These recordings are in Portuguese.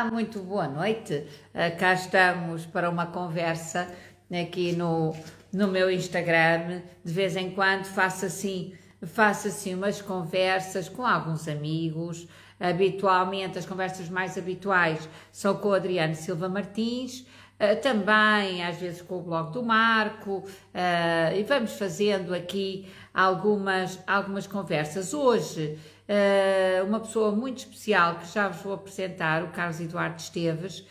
Muito boa noite. Cá estamos para uma conversa aqui no meu Instagram. De vez em quando faço assim umas conversas com alguns amigos. Habitualmente, as conversas mais habituais são com o Adriano Silva Martins, também às vezes com o blog do Marco, e vamos fazendo aqui algumas conversas. Hoje, uma pessoa muito especial que já vos vou apresentar, o Carlos Eduardo Esteves,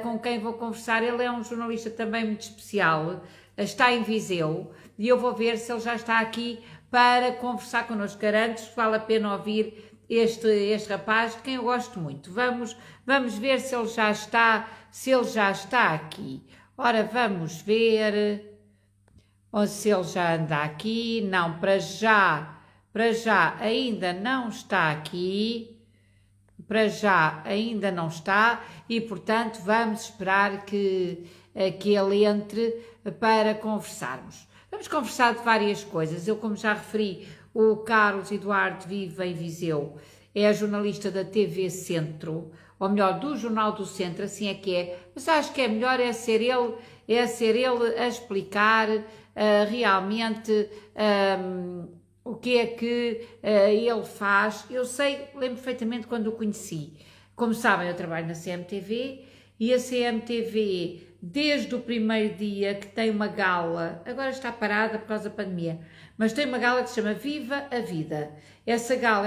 com quem vou conversar. Ele é um jornalista também muito especial, está em Viseu e eu vou ver se ele já está aqui para conversar connosco. Garanto-vos que vale a pena ouvir este rapaz, de quem eu gosto muito. Vamos ver se ele já está aqui. Ora, vamos ver. Ou se ele já anda aqui. Não, para já ainda não está aqui. Para já ainda não está e, portanto, vamos esperar que ele entre para conversarmos. Vamos conversar de várias coisas. Eu, como já referi, o Carlos Eduardo vive em Viseu, é jornalista da TV Centro, ou melhor, do Jornal do Centro, assim é que é, mas acho que é melhor é ser ele a explicar realmente o que é que ele faz. Eu sei, lembro perfeitamente quando o conheci. Como sabem, eu trabalho na CMTV e a CMTV, desde o primeiro dia que tem uma gala, agora está parada por causa da pandemia, mas tem uma gala que se chama Viva a Vida. Essa gala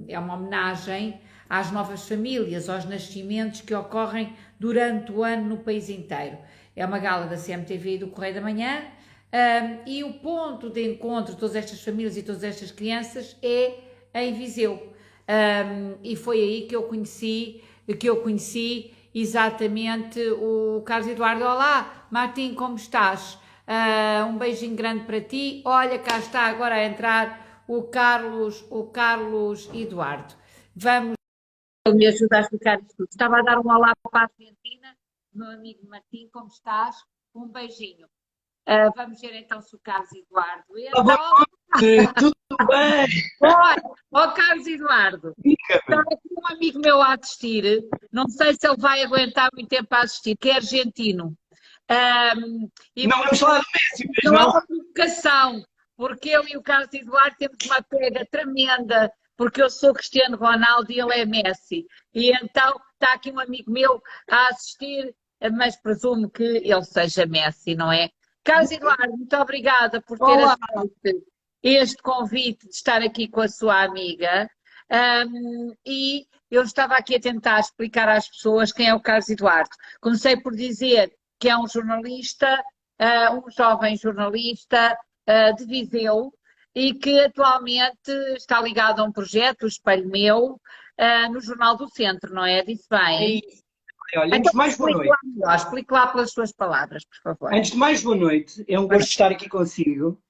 é uma homenagem às novas famílias, aos nascimentos que ocorrem durante o ano no país inteiro. É uma gala da CMTV e do Correio da Manhã, e o ponto de encontro de todas estas famílias e todas estas crianças é em Viseu. E foi aí que eu conheci exatamente o Carlos Eduardo. Olá, Martim, como estás? Um beijinho grande para ti. Olha, cá está agora a entrar o Carlos Eduardo. Ele me ajuda a explicar isto tudo. Estava a dar um olá para a Argentina, meu amigo Martim, como estás? Um beijinho. Vamos ver então se o Carlos Eduardo Boa entra. Oh, noite, tudo bem? olha, Carlos Eduardo, Diga-me. estava aqui um amigo meu a assistir, não sei se ele vai aguentar muito tempo a assistir, que é argentino. E Não vamos falar do Messi, pois não é não? uma provocação, porque eu e o Carlos Eduardo temos uma pega tremenda, porque eu sou Cristiano Ronaldo e ele é Messi. E então está aqui um amigo meu a assistir, mas presumo que ele seja Messi, não é? Carlos Eduardo, muito obrigada por ter Olá. aceito este convite de estar aqui com a sua amiga. E eu estava aqui a tentar explicar às pessoas quem é o Carlos Eduardo. Comecei por dizer que é um jornalista, um jovem jornalista de Viseu e que atualmente está ligado a um projeto, o Espelho Meu, no Jornal do Centro, não é? Disse É bem. isso. Olha, antes Então de mais, boa explique lá noite. melhor, explique lá pelas suas palavras, por favor. Antes de mais, boa noite. É um gosto estar aqui consigo.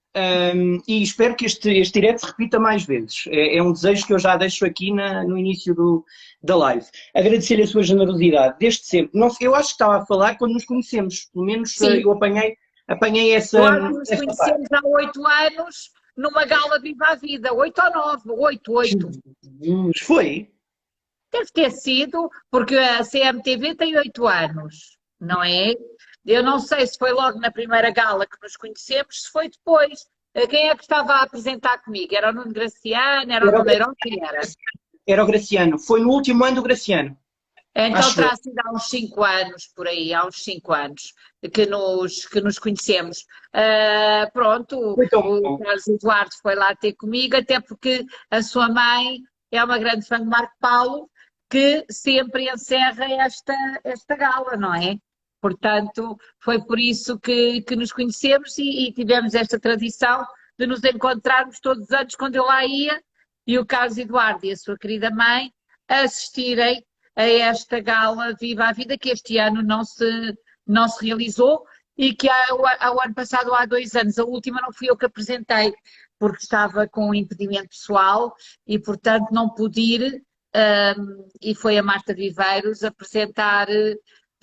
E espero que este direto se repita mais vezes. É um desejo que eu já deixo aqui no início da live. Agradecer-lhe a sua generosidade, desde sempre. Não, eu acho que estava a falar quando nos conhecemos. Pelo menos Sim, eu apanhei nós nos essa parte. conhecemos há 8 anos numa gala Viva a Vida, 8 ou 9, 8. Jesus, foi? Deve ter sido, porque a CMTV tem 8 anos, não é? Eu não sei se foi logo na primeira gala que nos conhecemos, se foi depois. Quem é que estava a apresentar comigo? Era o Nuno Graciano, era o Era o, Nuno Neirão, quem era? era o Graciano. Foi no último ano do Graciano. Então Acho eu. terá sido há uns 5 anos, por aí, há uns 5 anos, que nos conhecemos. Pronto, Foi tão o bom. Carlos Eduardo foi lá ter comigo, até porque a sua mãe é uma grande fã de Marco Paulo, que sempre encerra esta gala, não é? Portanto, foi por isso que nos conhecemos e tivemos esta tradição de nos encontrarmos todos os anos quando eu lá ia, e o Carlos Eduardo e a sua querida mãe assistirem a esta gala Viva a Vida, que este ano não se realizou e que ao ano passado, há 2 anos, a última não fui eu que apresentei, porque estava com um impedimento pessoal e, portanto, não pude ir, e foi a Marta Viveiros apresentar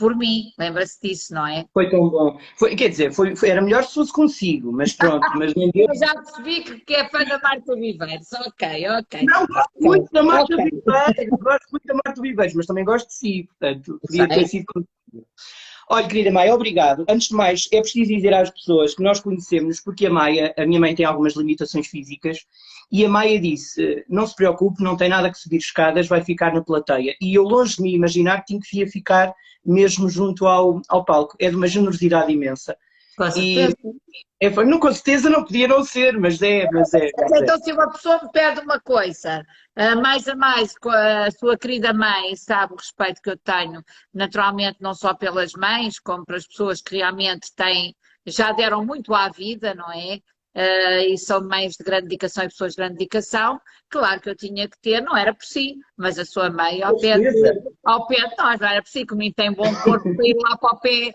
por mim, lembra-se disso, não é? Foi tão bom. Quer dizer, era melhor se fosse consigo, mas pronto, mas não deu. Eu já percebi que é fã da Marta Viveiros, ok, ok, Não, gosto ok, muito da Marta ok, Viveiros, gosto muito da Marta Viveiros, mas também gosto de si, portanto, podia ter sei. sido contigo. Olha, querida Maia, obrigado. Antes de mais, é preciso dizer às pessoas que nós conhecemos, porque a minha mãe tem algumas limitações físicas, e a Maia disse, não se preocupe, não tem nada que subir escadas, vai ficar na plateia. E eu, longe de mim, imaginar que tinha que ia ficar mesmo junto ao palco. É de uma generosidade imensa. Com E certeza. não, com certeza não podia não ser, mas é. Então, se uma pessoa me pede uma coisa, mais a mais, com a sua querida mãe, sabe o respeito que eu tenho, naturalmente, não só pelas mães, como pelas pessoas que realmente têm, já deram muito à vida, não é? E são mães de grande dedicação e pessoas de grande dedicação. Claro que eu tinha que ter, não era por si, mas a sua mãe Com certeza. ao pé de nós, não era por si, que me tem bom corpo para ir lá para o pé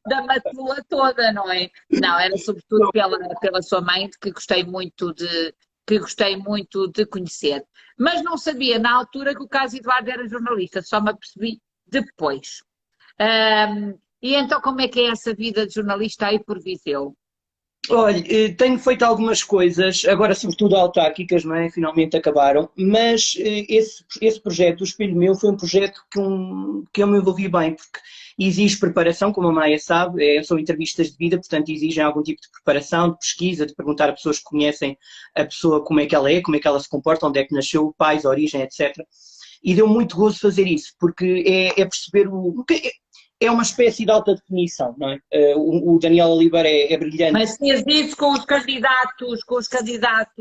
da matula toda, não é? Não, era sobretudo pela sua mãe, que gostei muito de conhecer. Mas não sabia na altura que o Carlos Eduardo era jornalista, só me apercebi depois. E então como é que é essa vida de jornalista aí por Viseu? Olha, tenho feito algumas coisas, agora sobretudo autárquicas, não é? Finalmente acabaram, mas esse projeto, o Espelho Meu, foi um projeto que eu me envolvi bem, porque exige preparação, como a Maia sabe, são entrevistas de vida, portanto exigem algum tipo de preparação, de pesquisa, de perguntar a pessoas que conhecem a pessoa como é, como é que ela se comporta, onde é que nasceu, pais, origem, etc. E deu muito gozo fazer isso, porque é perceber é uma espécie de alta definição, não é? O Daniel Oliveira é brilhante. Mas tinhas isso com os candidatos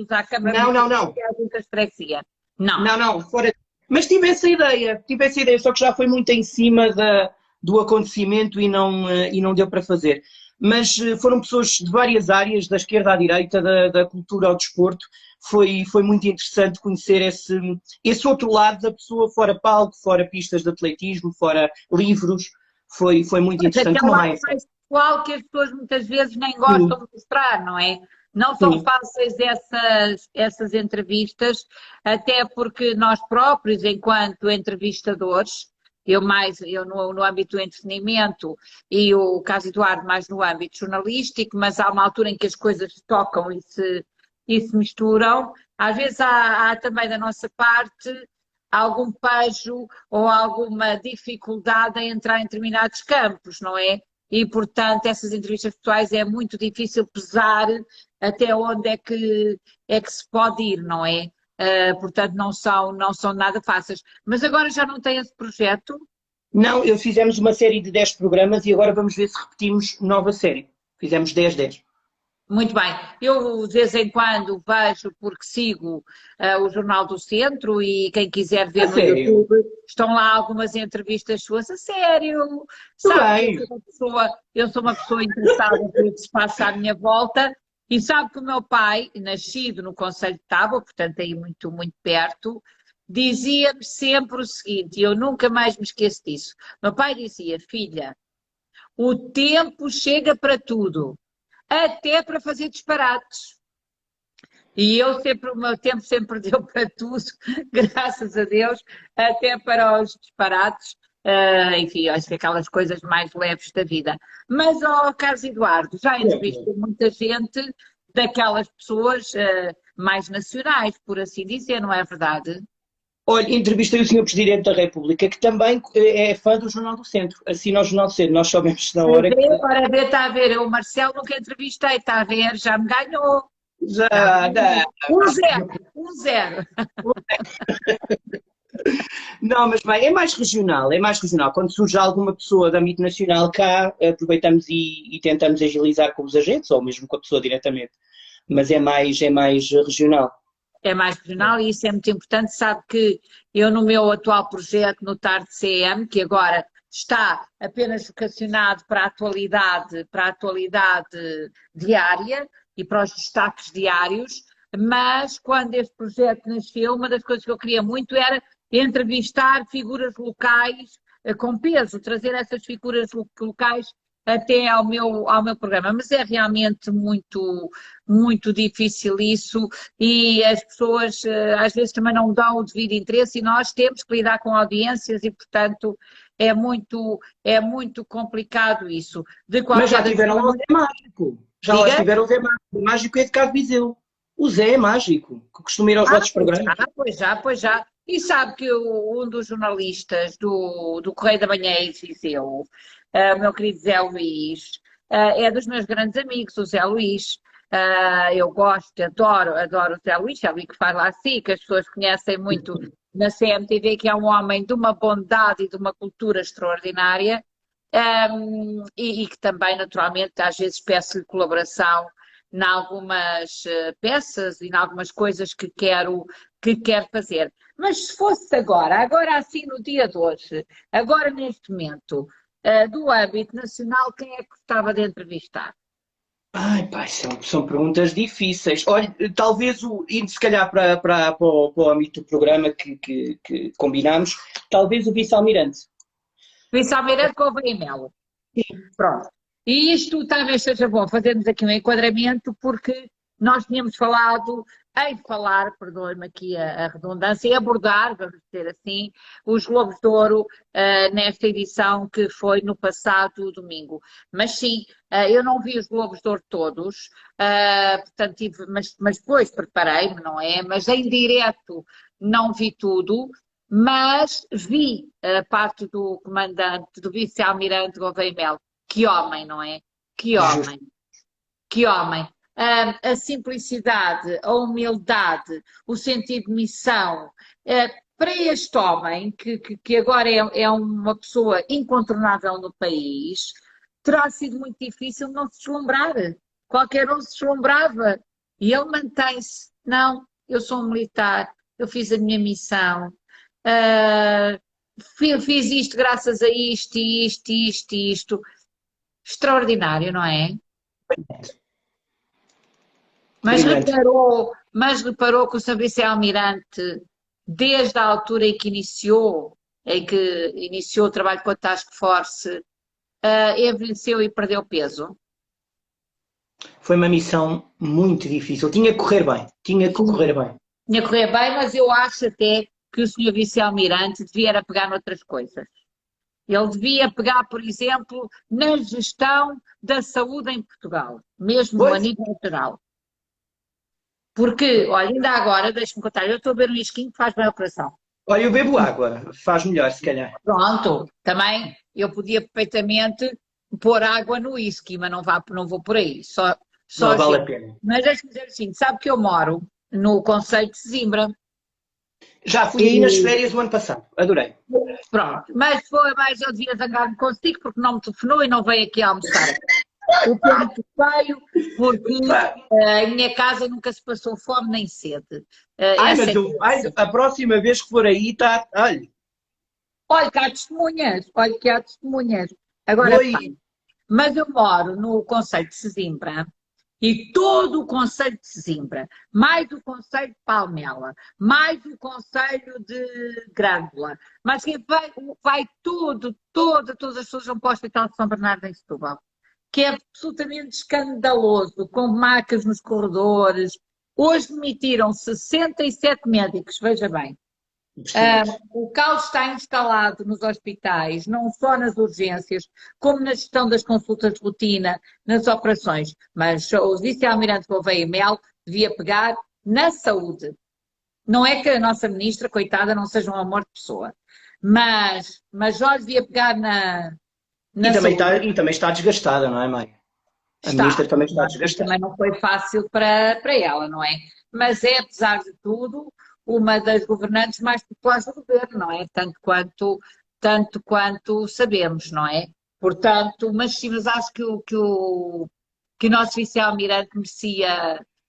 à Câmara Não. Municipal de Juntas de Freguesia? Não. Não, fora. Mas tive essa ideia, só que já foi muito em cima do acontecimento e não deu para fazer. Mas foram pessoas de várias áreas, da esquerda à direita, da cultura ao desporto. Foi muito interessante conhecer esse outro lado da pessoa, fora palco, fora pistas de atletismo, fora livros. Foi muito Mas interessante. aquele Como lado mais? mais pessoal que as pessoas muitas vezes nem Sim, gostam de mostrar, não é? Não são sim. fáceis essas entrevistas, até porque nós próprios, enquanto entrevistadores, eu no âmbito do entretenimento e o caso Eduardo mais no âmbito jornalístico, mas há uma altura em que as coisas se tocam e se misturam. Às vezes há também da nossa parte algum pejo ou alguma dificuldade em entrar em determinados campos, não é? E, portanto, essas entrevistas pessoais é muito difícil pesar até onde é que se pode ir, não é? Portanto, não são nada fáceis. Mas agora já não tem esse projeto? Não, fizemos uma série de 10 programas e agora vamos ver se repetimos nova série. Fizemos 10. Muito bem. Eu, de vez em quando, vejo, porque sigo o Jornal do Centro e quem quiser A ver no sério? YouTube, estão lá algumas entrevistas suas a sério. Muito Sabe que bem. eu sou uma pessoa interessada pelo que se passa à minha volta e sabe que o meu pai, nascido no Conselho de Tábua, portanto aí muito, muito perto, dizia-me sempre o seguinte, e eu nunca mais me esqueço disso. Meu pai dizia, filha, o tempo chega para tudo até para fazer disparates. E eu sempre, o meu tempo sempre deu para tudo, graças a Deus, até para os disparates, enfim, acho que aquelas coisas mais leves da vida. Mas, ó, Carlos Eduardo, já entrevistei muita gente daquelas pessoas mais nacionais, por assim dizer, não é verdade? Olha, entrevistei o Senhor Presidente da República, que também é fã do Jornal do Centro. Assina o Jornal do Centro. Nós soubemos na hora que. Ora ver, está a ver, eu o Marcelo nunca entrevistei, está a ver, já me ganhou. Já, Já me não, ganhou. 1-0, 1-0. não, mas bem, é mais regional, é mais regional. Quando surge alguma pessoa de âmbito nacional cá, aproveitamos e tentamos agilizar com os agentes, ou mesmo com a pessoa diretamente. Mas é mais regional. É mais regional e isso é muito importante. Sabe que eu, no meu atual projeto, no TARD CM, que agora está apenas vocacionado para a atualidade diária e para os destaques diários, mas quando este projeto nasceu, uma das coisas que eu queria muito era entrevistar figuras locais com peso, trazer essas figuras locais até ao meu programa, mas é realmente muito, muito difícil isso e as pessoas às vezes também não dão o devido interesse e nós temos que lidar com audiências e, portanto, é muito complicado isso. De Mas já qualquer das tiveram lá o formas, Zé Mágico. Já lá diga. estiveram o Zé Mágico. O Mágico é de cá de Viseu. O Zé é mágico, que costuma ir aos vossos Pois programas. já, pois já, pois já. E sabe que um dos jornalistas do Correio da Manhã é de Viseu, o meu querido Zé Luís, é dos meus grandes amigos, o Zé Luís. Eu gosto, adoro o Zé Luís, já vi que faz lá assim, que as pessoas conhecem muito na CMTV, que é um homem de uma bondade e de uma cultura extraordinária, e que também, naturalmente, às vezes peço-lhe colaboração em algumas peças e em algumas coisas que quero fazer. Mas se fosse agora assim no dia de hoje, agora neste momento, do âmbito nacional, quem é que gostava de entrevistar? Ai, pá, são perguntas difíceis. Olha, talvez, indo se calhar para o âmbito do programa que combinámos, talvez o vice-almirante. Vice-Almirante Gouveia e Melo. Pronto. E isto talvez seja bom fazermos aqui um enquadramento, porque nós tínhamos falado em falar, perdoe-me aqui a redundância, e abordar, vamos dizer assim, os Globos de Ouro nesta edição que foi no passado domingo. Mas sim, eu não vi os Globos de Ouro todos, portanto, mas depois preparei-me, não é? Mas em direto não vi tudo, mas vi a parte do comandante, do vice-almirante Gouveia e Melo. Que homem, não é? Que Justo. homem, que homem. A simplicidade, a humildade, o sentido de missão. Para este homem, que agora é uma pessoa incontornável no país, terá sido muito difícil não se deslumbrar. Qualquer um se deslumbrava. E ele mantém-se. Não, eu sou um militar, eu fiz a minha missão. Uh, fiz isto graças a isto, isto, isto, isto. Extraordinário, não é? Brilhante. Mas reparou que o Sr. Vice-Almirante, desde a altura em que iniciou o trabalho com a Task Force, envelheceu e perdeu peso. Foi uma missão muito difícil. Tinha que correr bem. Tinha que correr bem. Tinha que correr bem, mas eu acho até que o Sr. Vice-Almirante devia era pegar noutras coisas. Ele devia pegar, por exemplo, na gestão da saúde em Portugal, mesmo a Pois. nível geral. Porque, olha, ainda agora, deixa-me contar, eu estou a beber um isquinho que faz bem a operação. Olha, eu bebo água. Faz melhor, se calhar. Pronto, também eu podia perfeitamente pôr água no whisky, mas não vou por aí, só Não vale gelo. a pena. Mas deixa-me dizer assim, sabe que eu moro no concelho de Sesimbra. Já fui aí nas férias o ano passado. Adorei. Pronto, mas foi mais eu devia zangar-me consigo porque não me telefonou e não veio aqui almoçar. O tempo feio, porque em minha casa nunca se passou fome nem sede. Ai, Essa mas é a próxima vez que for aí, está. Olha, olha que há testemunhas, olha que há testemunhas. vou Agora, pá, aí. mas eu moro no concelho de Sesimbra e todo o concelho de Sesimbra, mais o concelho de Palmela, mais o concelho de Grândola, mas que vai todas as pessoas vão para o Hospital de São Bernardo em Setúbal, que é absolutamente escandaloso, com macas nos corredores. Hoje demitiram 67 médicos, veja bem. O caos está instalado nos hospitais, não só nas urgências, como na gestão das consultas de rotina, nas operações. Mas o vice-almirante Gouveia e Melo devia pegar na saúde. Não é que a nossa ministra, coitada, não seja um amor de pessoa, mas já devia pegar na saúde. E também está desgastada, não é, Maia? A Está, ministra também está desgastada. também não foi fácil para ela, não é? Mas é, apesar de tudo, uma das governantes mais populares do governo, não é? Tanto quanto sabemos, não é? Portanto, mas sim, mas acho que o nosso vice-almirante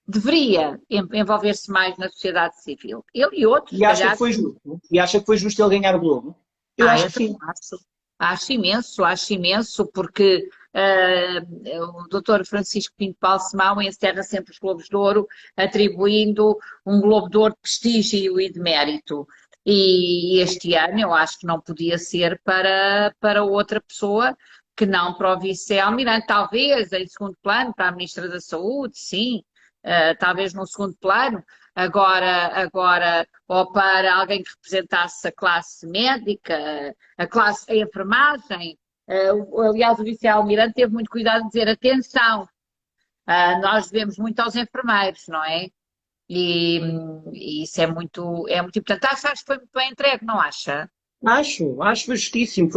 deveria envolver-se mais na sociedade civil. Ele e outros, E se acha que calhar. foi justo? E acha que foi justo ele ganhar o Globo? Eu acho Eu que sim. também acho. Acho imenso, porque o Dr. Francisco Pinto Balsemão encerra sempre os Globos de Ouro, atribuindo um Globo de Ouro de prestígio e de mérito. E este ano eu acho que não podia ser para outra pessoa, que não para o vice-almirante. Talvez em segundo plano, para a Ministra da Saúde, sim, talvez no segundo plano. Agora, ou para alguém que representasse a classe médica, a enfermagem. Aliás, o vice-almirante teve muito cuidado de dizer, atenção, nós devemos muito aos enfermeiros, não é? E isso é muito importante. Acho que foi muito bem entregue, não acha? Acho que foi justíssimo.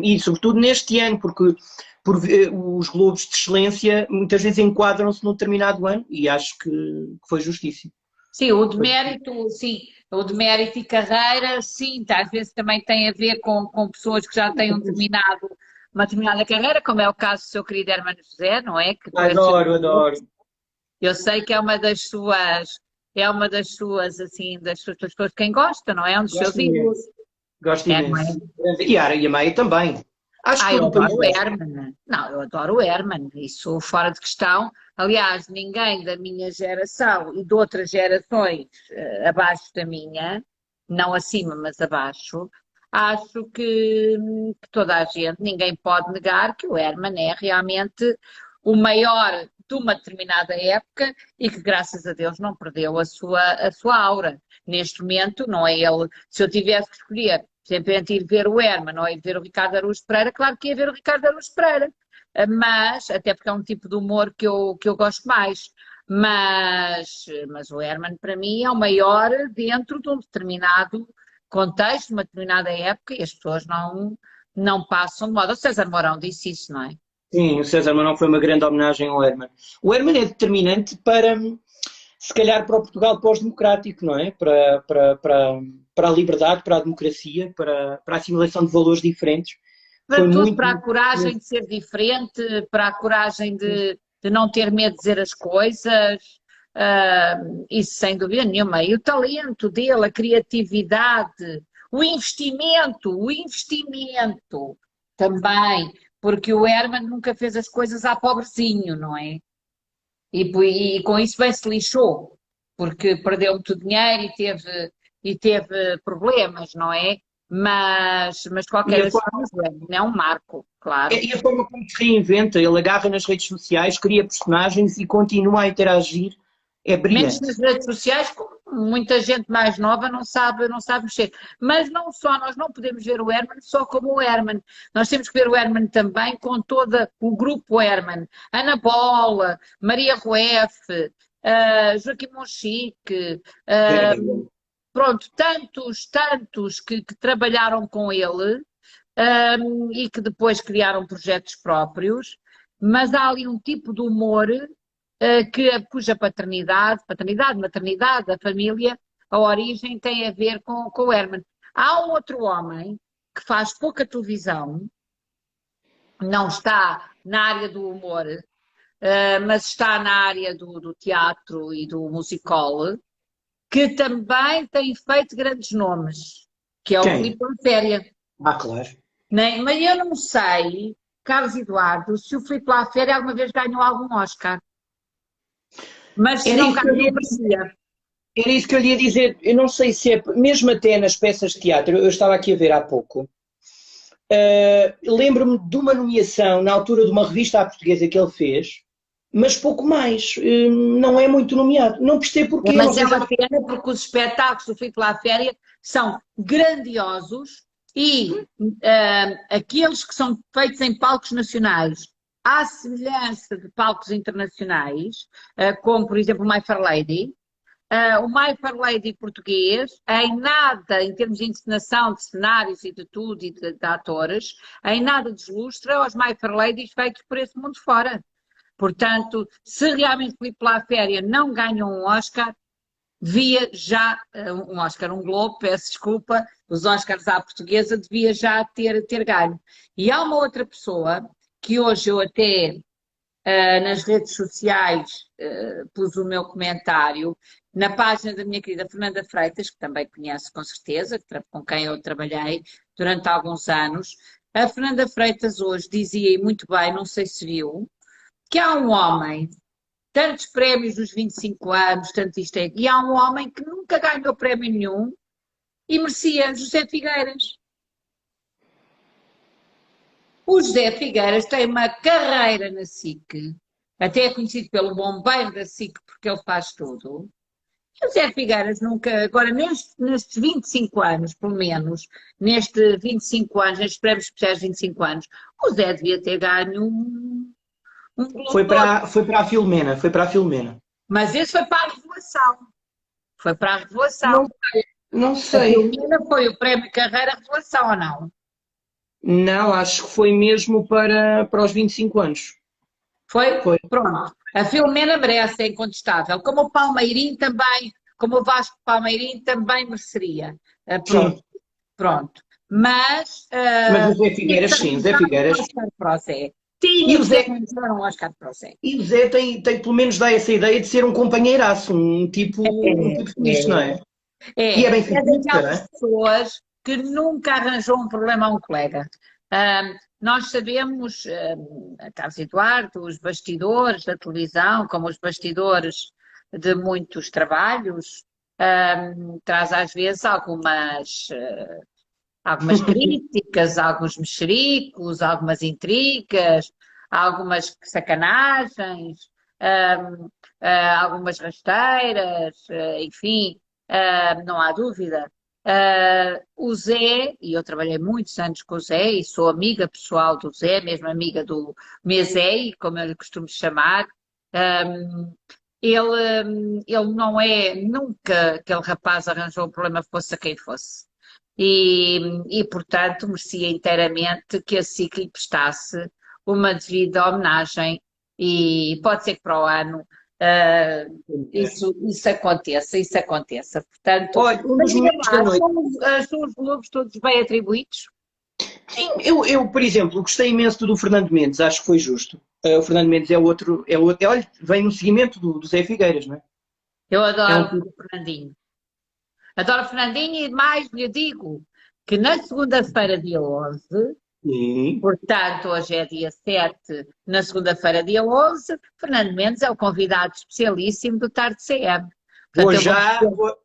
E sobretudo neste ano, porque os Globos de Excelência muitas vezes enquadram-se num determinado ano e acho que foi justíssimo. Sim, o de mérito e carreira, sim, às vezes também tem a ver com pessoas que já têm uma determinada carreira, como é o caso do seu querido Hermano José, não é? Que Adoro. eu sei que é uma assim, das suas pessoas quem gosta, não é? Um dos seus ídolos. Gosto Não é? imenso. E a Maia também. Acho que Eu todo o país adoro o gosta. Herman. Não, eu adoro o Herman, isso fora de questão. Aliás, ninguém da minha geração e de outras gerações abaixo da minha, não acima, mas abaixo, acho que toda a gente, ninguém pode negar que o Herman é realmente o maior de uma determinada época e que, graças a Deus, não perdeu a sua aura. Neste momento, não é ele. Se eu tivesse que escolher sempre entre ir ver o Herman ou ir ver o Ricardo Araújo Pereira, claro que ia ver o Ricardo Araújo Pereira, mas, até porque é um tipo de humor que eu gosto mais, mas o Herman para mim é o maior dentro de um determinado contexto, de uma determinada época e as pessoas não passam de moda. O César Mourão disse isso, não é? Sim, o César Mourão foi uma grande homenagem ao Herman. O Herman é determinante para, se calhar, para o Portugal pós-democrático, não é? Para a liberdade, para a democracia, para a assimilação de valores diferentes. Para tudo, para a coragem de ser diferente, para a coragem de não ter medo de dizer as coisas, isso sem dúvida nenhuma. E o talento dele, a criatividade, o investimento também, porque o Herman nunca fez as coisas a pobrezinho, não é? E com isso bem se lixou, porque perdeu muito dinheiro e teve problemas, não é? Mas de qualquer forma, é um marco, claro. E a forma como se reinventa, ele agarra nas redes sociais, cria personagens e continua a interagir, é Menos brilhante. nas redes sociais, como muita gente mais nova não sabe mexer. Mas não só, nós não podemos ver o Herman só como o Herman. Nós temos que ver o Herman também com todo o grupo Herman. Ana Bola, Maria Rueff, Joaquim Monchique, pronto, tantos que trabalharam com ele e que depois criaram projetos próprios, mas há ali um tipo de humor cuja paternidade, maternidade, a família, a origem tem a ver com o Herman. Há um outro homem que faz pouca televisão, não está na área do humor, mas está na área do teatro e do musical, que também tem feito grandes nomes, que é o Filipe Laféria. Claro. Mas eu não sei, Carlos Eduardo, se o Filipe Laféria alguma vez ganhou algum Oscar. Mas se não ganhou, merecia. Era isso que eu lhe ia dizer. Eu não sei se é, mesmo até nas peças de teatro, eu estava aqui a ver há pouco, lembro-me de uma nomeação na altura de uma revista à portuguesa que ele fez, mas pouco mais, não é muito nomeado. Não percebo porquê. Mas é uma pena porque os espetáculos do Filipe Laféria são grandiosos e aqueles que são feitos em palcos nacionais, à semelhança de palcos internacionais, como por exemplo o My Fair Lady, o My Fair Lady português, em nada, em termos de encenação, de cenários e de tudo, e de atores, em nada deslustra os My Fair Ladies feitos por esse mundo fora. Portanto, se realmente Filipe Laféria não ganhou um Oscar, devia já, um Globo, peço desculpa, os Oscars à portuguesa, devia já ter ganho. E há uma outra pessoa que hoje eu até nas redes sociais pus o meu comentário, na página da minha querida Fernanda Freitas, que também conhece com certeza, com quem eu trabalhei durante alguns anos. A Fernanda Freitas hoje dizia, e muito bem, não sei se viu, que há um homem, tantos prémios nos 25 anos, tanto isto é, e há um homem que nunca ganhou prémio nenhum e merecia, José Figueiras. O José Figueiras tem uma carreira na SIC, até é conhecido pelo bombeiro da SIC, porque ele faz tudo. O José Figueiras nunca, agora nestes 25 anos, pelo menos, nestes 25 anos, nestes prémios especiais de 25 anos, o Zé devia ter ganho um Globo Foi de Ouro. foi para a Filomena, foi para a Filomena. Mas esse foi para a Revelação. Foi para a Não, Revelação. não A sei. Filomena foi o prémio Carreira Revelação, ou não? Não, acho que foi mesmo para os 25 anos. Foi? Foi. Pronto. A Filomena merece, é incontestável. Como o Palmeirim também, como o Vasco Palmeirim também mereceria. Pronto, Sim, pronto. Mas mas o Zé tinha que Figueiras, se sim, o Zé arranjar um Figueiras. Oscar para o Zé. E Tinha o que se Zé, arranjar um Oscar para o Zé. e o Zé tem pelo menos dá essa ideia de ser um companheiraço, um tipo fixe, não é? E é bem É feitista, não daquelas é? pessoas que nunca arranjou um problema a um colega. Nós sabemos, Carlos Eduardo, os bastidores da televisão, como os bastidores de muitos trabalhos, traz às vezes algumas críticas, alguns mexericos, algumas intrigas, algumas sacanagens, algumas rasteiras, enfim, não há dúvida. O Zé, e eu trabalhei muitos anos com o Zé, e sou amiga pessoal do Zé, mesmo amiga do Mesei, como eu lhe costumo chamar, ele não é nunca aquele rapaz arranjou um problema fosse a quem fosse. Portanto, merecia inteiramente que a SIC lhe prestasse uma devida homenagem e pode ser que para o ano isso aconteça, isso aconteça. Portanto, Olha, um mas dos diga momentos da lá, noite. são os Globos todos bem atribuídos? Sim, por exemplo, gostei imenso do Fernando Mendes, acho que foi justo. O Fernando Mendes olha, vem no seguimento do Zé Figueiras, não é? Eu É um adoro tipo. o Fernandinho. Adoro o Fernandinho e mais lhe digo que na segunda-feira, dia 11, Sim. portanto, hoje é dia 7, na segunda-feira, dia 11, Fernando Mendes é o convidado especialíssimo do Tarde CM. Vou Portanto, eu já. vou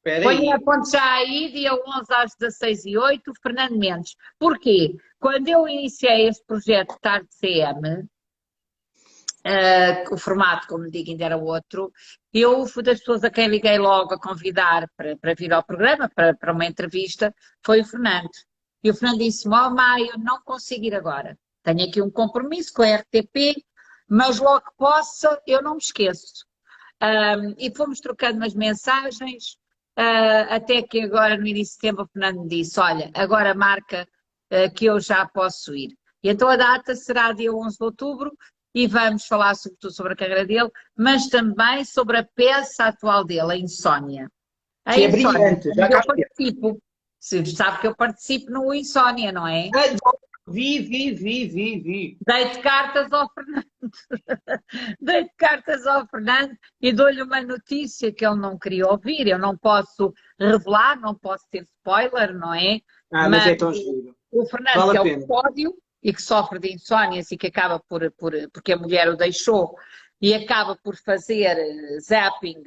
Espera ponha a aí. ponte já aí, dia 11 às 16h08, Fernando Mendes. Porquê? Quando eu iniciei este projeto Tarde CM, o formato, como digo, ainda era outro, eu fui das pessoas a quem liguei logo a convidar para vir ao programa, para uma entrevista, foi o Fernando. E o Fernando disse-me, oh Maia, eu não consigo ir agora. Tenho aqui um compromisso com a RTP, mas logo que possa, eu não me esqueço. E fomos trocando umas mensagens, até que agora, no início de setembro, o Fernando me disse, olha, agora marca que eu já posso ir. E então a data será dia 11 de outubro, e vamos falar sobretudo sobre a carreira dele, mas também sobre a peça atual dele, a Insónia. A Que é Insónia, brilhante, já onde eu cá estive. participo. Você sabe que eu participo no Insónia, não é? Vi. Dei-te cartas ao Fernando. Dei-te cartas ao Fernando e dou-lhe uma notícia que ele não queria ouvir. Eu não posso revelar, não posso ter spoiler, não é? Mas Mas é tão giro. o Fernando, Vale que a é o pena. pódio e que sofre de insónias e que acaba porque a mulher o deixou e acaba por fazer zapping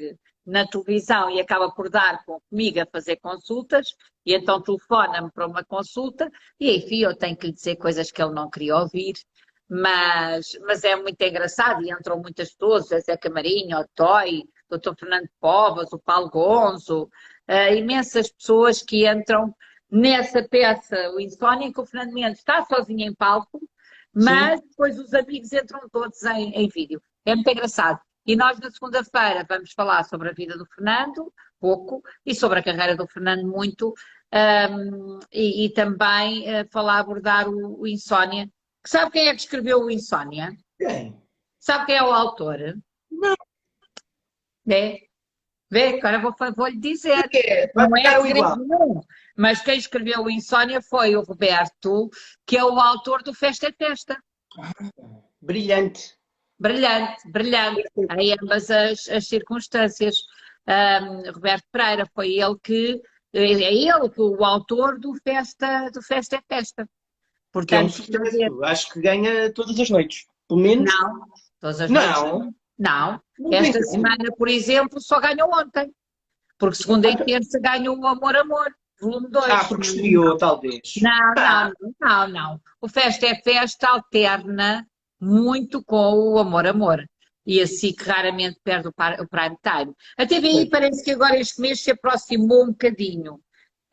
na televisão e acaba por dar comigo a fazer consultas e então telefona-me para uma consulta e enfim eu tenho que lhe dizer coisas que ele não queria ouvir, mas é muito engraçado e entram muitas pessoas, o Zé Camarinho, o Toy, o Dr. Fernando Povas, o Paulo Gonzo, imensas pessoas que entram nessa peça, o Insónia, em que o Fernando Mendes está sozinho em palco, Sim. mas depois os amigos entram todos em vídeo. É muito engraçado. E nós, na segunda-feira, vamos falar sobre a vida do Fernando, pouco, e sobre a carreira do Fernando, muito, e também abordar o Insónia. Sabe quem é que escreveu o Insónia? Quem? Sabe quem é o autor? Não, É. Vê, agora vou-lhe dizer. vai Não é ficar segredo igual. nenhum. Mas quem escreveu o Insónia foi o Roberto, que é o autor do Festa é Festa. Brilhante. Brilhante, brilhante, em ambas as circunstâncias. Roberto Pereira foi ele que o autor do Festa é Festa. Que é um Portanto, quer dizer, sucesso. Acho que ganha todas as noites. Pelo menos. não, todas as noites Não. não. Não. Não tem Esta como. semana, por exemplo, só ganhou ontem. Porque segunda e terça ganhou o Amor, Amor. volume 2. Ah, porque estreou, talvez. Não. O Festa é Festa alterna muito com o Amor, Amor. E a SIC raramente perde o prime time. A TVI parece que agora este mês se aproximou um bocadinho.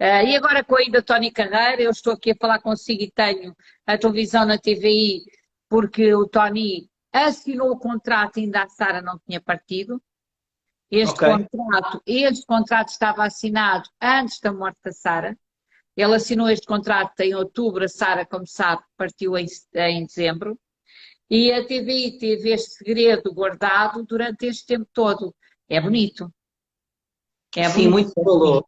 E agora com a ida Tony Carreira, eu estou aqui a falar consigo e tenho a televisão na TVI, porque o Tony assinou o contrato, ainda a Sara não tinha partido. Este contrato estava assinado antes da morte da Sara. Ele assinou este contrato em outubro, a Sara, como sabe, partiu em dezembro. E a TVI teve este segredo guardado durante este tempo todo. É bonito. Sim, muito se falou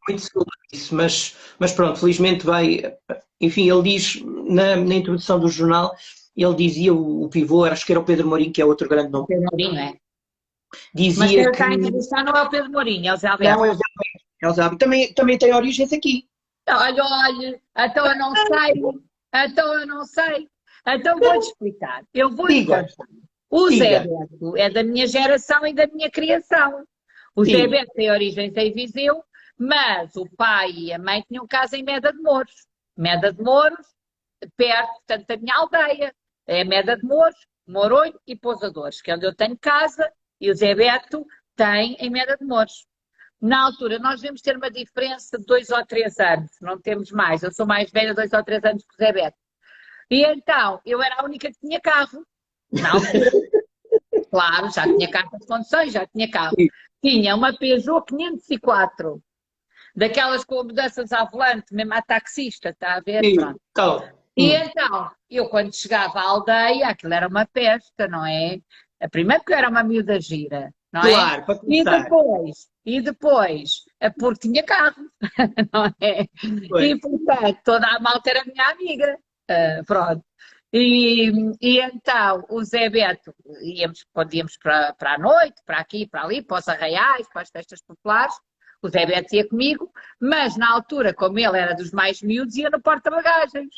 disso, mas pronto, felizmente vai. Enfim, ele diz na introdução do jornal, ele dizia, o pivô, acho que era o Pedro Mourinho, que é outro grande nome. Pedro Mourinho, é. Dizia mas quem que. está a entrevistar não é o Pedro Mourinho, é o Zé Alberto. Não, é o Zé Alberto. É o Zé Alberto. Também tem origens aqui. Olha, então eu não sei. Então vou-te explicar. Diga. O Zé Beto é da minha geração e da minha criação. O Zé Beto tem origens em Viseu, mas o pai e a mãe tinham casa em Meda de Mouros. Meda de Mouros, perto, portanto, da minha aldeia. É Meda de Mouros, Mourolho e Pousadores, que é onde eu tenho casa, e o Zé Beto tem em Meda de Mouros. Na altura, nós devemos ter uma diferença de 2 ou 3 anos, não temos mais. Eu sou mais velha 2 ou 3 anos que o Zé Beto. E então, eu era a única que tinha carro. Na altura, claro, já tinha carta de conduções, já tinha carro. Tinha uma Peugeot 504, daquelas com mudanças à volante, mesmo a taxista, está a ver? E então, eu quando chegava à aldeia, aquilo era uma festa, não é? Primeiro porque eu era uma miúda gira, não é? Claro, para começar. E depois, porque tinha carro, não é? E portanto, toda a malta era minha amiga, pronto. E então, o Zé Beto, íamos para a noite, para aqui, para ali, para os arraiais, para as festas populares, o Zé Beto ia comigo, mas na altura, como ele era dos mais miúdos, ia no porta-bagagens.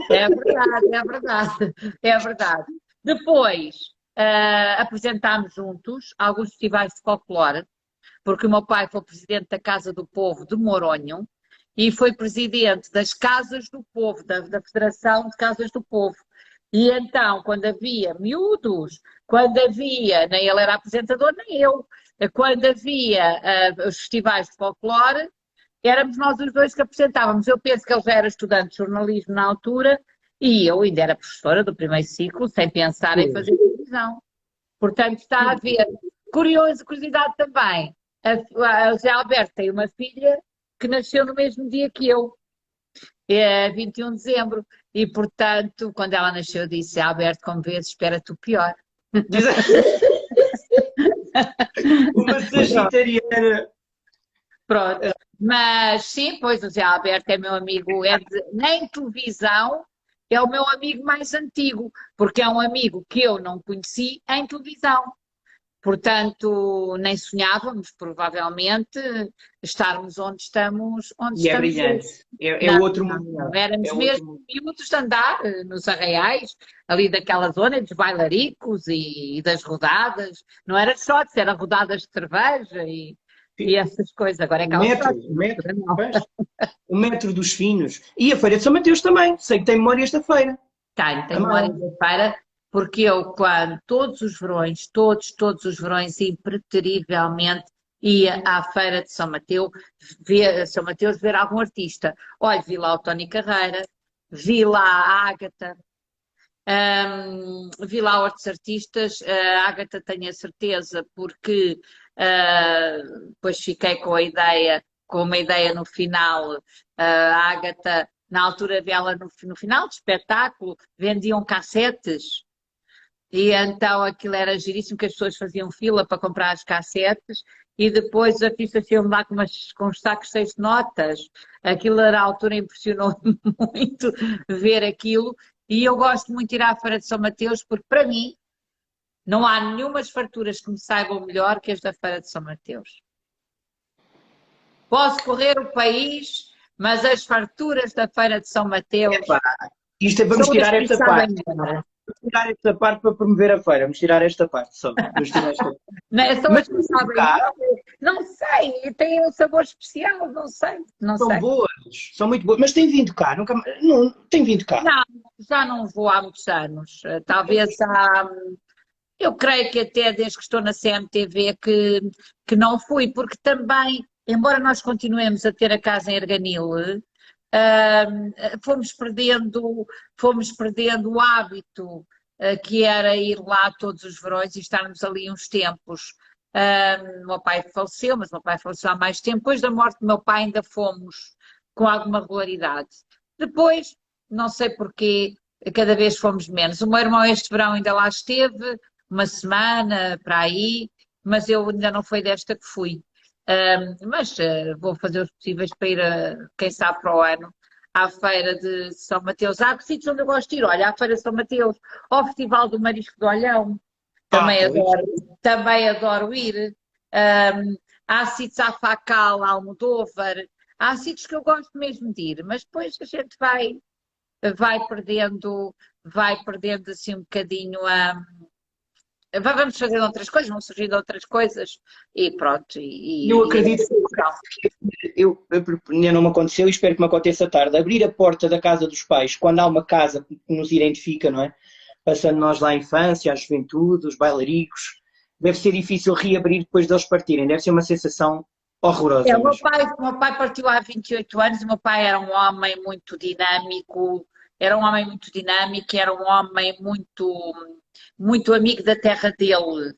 É verdade. Depois, apresentámos juntos alguns festivais de folclore, porque o meu pai foi presidente da Casa do Povo de Moronho e foi presidente das Casas do Povo, da Federação de Casas do Povo. E então, quando havia miúdos, nem ele era apresentador, nem eu, quando havia os festivais de folclore, éramos nós os dois que apresentávamos. Eu penso que ele já era estudante de jornalismo na altura e eu ainda era professora do primeiro ciclo, sem pensar em fazer televisão. Portanto, está a ver. Curiosidade também, a José Alberto tem uma filha que nasceu no mesmo dia que eu, 21 de dezembro, e portanto, quando ela nasceu, eu disse, Alberto, como vês, espera-te o pior. Uma sagitariana. Pronto. Mas sim, pois o Zé Alberto é meu amigo, nem televisão, é o meu amigo mais antigo, porque é um amigo que eu não conheci em televisão. Portanto, nem sonhávamos, provavelmente, estarmos onde estamos. E é brilhante. É outro mundo. Éramos mesmo miúdos de andar nos arraiais, ali daquela zona dos bailaricos e das rodadas. Não era shots, era rodadas de cerveja e essas coisas. Agora é o metro dos finos. E a Feira de São Mateus também. Sei que tem memórias da feira. Tem memórias da feira. Porque eu, quando todos os verões, impreterivelmente, ia à Feira de São Mateus ver algum artista. Olha, vi lá o Tony Carreira, vi lá a Ágata, vi lá outros artistas. A Ágata tenho a certeza, porque depois fiquei com uma ideia no final. A Ágata, na altura dela, no final do espetáculo, vendiam cassetes. E então aquilo era giríssimo, que as pessoas faziam fila para comprar as cassetes e depois os artistas iam lá com os sacos cheios de notas. Aquilo, na altura, impressionou-me muito ver aquilo. E eu gosto muito de ir à Feira de São Mateus, porque para mim não há nenhumas farturas que me saibam melhor que as da Feira de São Mateus. Posso correr o país, mas as farturas da Feira de São Mateus... Vamos tirar esta parte. tirar esta parte para promover a feira. Vamos tirar esta parte só. Vamos tirar esta parte. Não, é só Mas as que sabem. cá Não sei, tem um sabor especial, não sei, não são sei. boas, são muito boas. Mas tem vindo cá, nunca não, tem vindo cá. Não, já não vou há muitos anos. Talvez há. Eu creio que até desde que estou na CMTV que não fui, porque também, embora nós continuemos a ter a casa em Arganil, fomos perdendo o hábito que era ir lá todos os verões e estarmos ali uns tempos. O meu pai faleceu, mas o meu pai faleceu há mais tempo. Depois da morte do meu pai ainda fomos com alguma regularidade. Depois, não sei porquê, cada vez fomos menos. O meu irmão este verão ainda lá esteve, uma semana para aí, mas eu ainda não foi desta que fui. Mas vou fazer os possíveis para ir, quem sabe, para o ano, à Feira de São Mateus. Há sítios onde eu gosto de ir, olha, à Feira de São Mateus, ao Festival do Marisco do Olhão, também adoro ir. Há sítios à Facal, à Almodóvar, há sítios que eu gosto mesmo de ir, mas depois a gente vai perdendo assim um bocadinho a. Vamos fazer outras coisas, vão surgindo outras coisas e pronto. Eu acredito ainda não me aconteceu e espero que me aconteça tarde. Abrir a porta da casa dos pais, quando há uma casa que nos identifica, não é? Passando nós lá a infância, a juventude, os bailaricos, deve ser difícil reabrir depois deles partirem, deve ser uma sensação horrorosa. O meu pai partiu há 28 anos, o meu pai era um homem muito dinâmico, era um homem muito amigo da terra dele.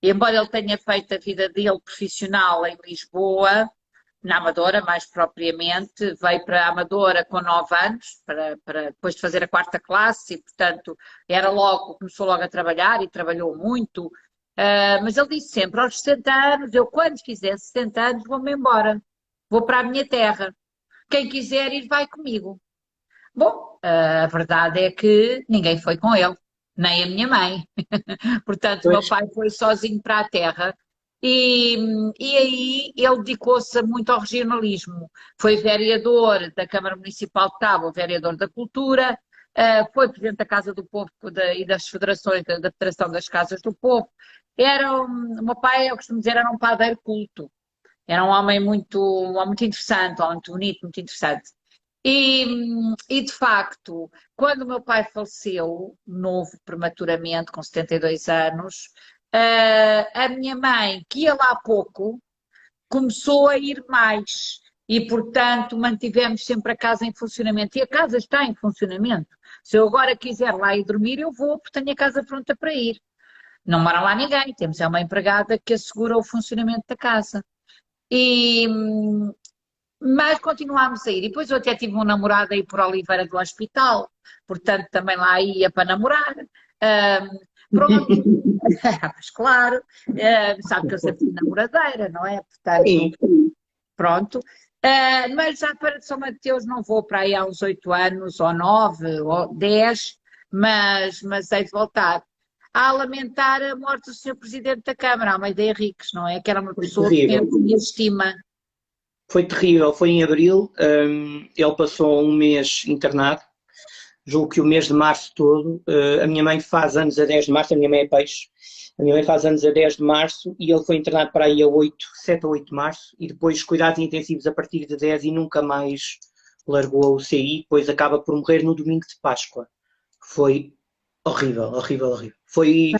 Embora ele tenha feito a vida dele profissional em Lisboa, na Amadora mais propriamente, veio para a Amadora com 9 anos, para depois de fazer a 4ª classe, e portanto começou logo a trabalhar e trabalhou muito. Mas ele disse sempre, aos 60 anos, eu quando fizer 60 anos vou-me embora, vou para a minha terra. Quem quiser ir vai comigo. Bom, a verdade é que ninguém foi com ele, nem a minha mãe. Portanto, o meu pai foi sozinho para a terra e aí ele dedicou-se muito ao regionalismo. Foi vereador da Câmara Municipal de Tábua, vereador da Cultura, foi presidente da Casa do Povo e das federações, da Federação das Casas do Povo. O meu pai, eu costumo dizer, era um padeiro culto. Era um homem muito interessante, um homem muito bonito, muito interessante. E de facto, quando o meu pai faleceu, novo, prematuramente, com 72 anos, a minha mãe, que ia lá há pouco, começou a ir mais. E, portanto, mantivemos sempre a casa em funcionamento. E a casa está em funcionamento. Se eu agora quiser lá ir dormir, eu vou, porque tenho a casa pronta para ir. Não mora lá ninguém, temos uma empregada que assegura o funcionamento da casa. Mas continuámos a ir. E depois eu até tive um namorado aí por Oliveira do Hospital, portanto também lá ia para namorar. Pronto, mas claro, sabe que eu sempre fui namoradeira, não é? Portanto, pronto. Mas já para de São Mateus não vou para aí há uns 8 anos, ou 9, ou 10, mas hei de voltar. A lamentar a morte do Sr. Presidente da Câmara, Almeida Henriques, não é? Que era uma pessoa que eu tinha estima. Foi terrível, foi em abril, ele passou um mês internado, julgo que o mês de março todo. A minha mãe faz anos a 10 de março, a minha mãe é peixe, a minha mãe faz anos a 10 de março e ele foi internado para aí a 7 ou 8 de março e depois cuidados intensivos a partir de 10 e nunca mais largou a UCI, depois acaba por morrer no domingo de Páscoa. Foi horrível, horrível, horrível.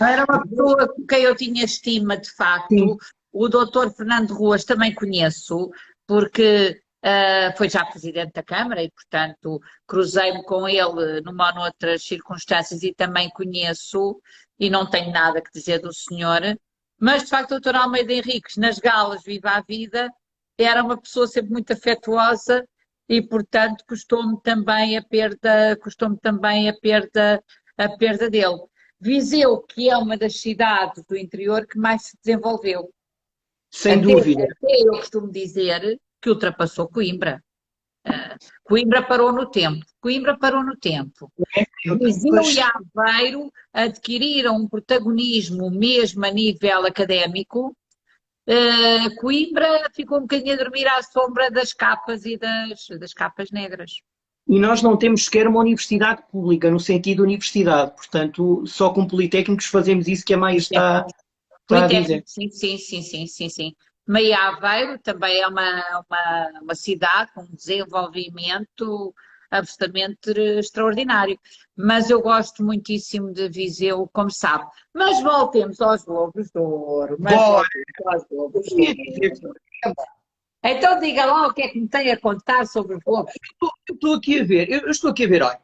Era uma pessoa com quem eu tinha estima, de facto. Sim. O doutor Fernando Ruas também conheço, porque foi já presidente da Câmara e, portanto, cruzei-me com ele numa ou noutras circunstâncias e também conheço, e não tenho nada que dizer do senhor, mas, de facto, o doutor Almeida Henriques, nas galas Viva a Vida, era uma pessoa sempre muito afetuosa e, portanto, custou-me também a perda dele. Viseu, que é uma das cidades do interior que mais se desenvolveu. Sem dúvida. Até eu costumo dizer que ultrapassou Coimbra. Coimbra parou no tempo. Viseu e Aveiro adquiriram um protagonismo mesmo a nível académico. Coimbra ficou um bocadinho a dormir à sombra das capas e das capas negras. E nós não temos sequer uma universidade pública, no sentido universidade. Portanto, só com politécnicos fazemos isso que a Maia está a dizer. Politécnico, sim. Meia Aveiro também é uma cidade com um desenvolvimento absolutamente extraordinário. Mas eu gosto muitíssimo de Viseu, como sabe. Mas voltemos aos Globos de Ouro. Bora! Aos Globos de Ouro. Então diga lá o que é que me tem a contar sobre os Globos. Estou aqui a ver, eu estou aqui a ver, olha,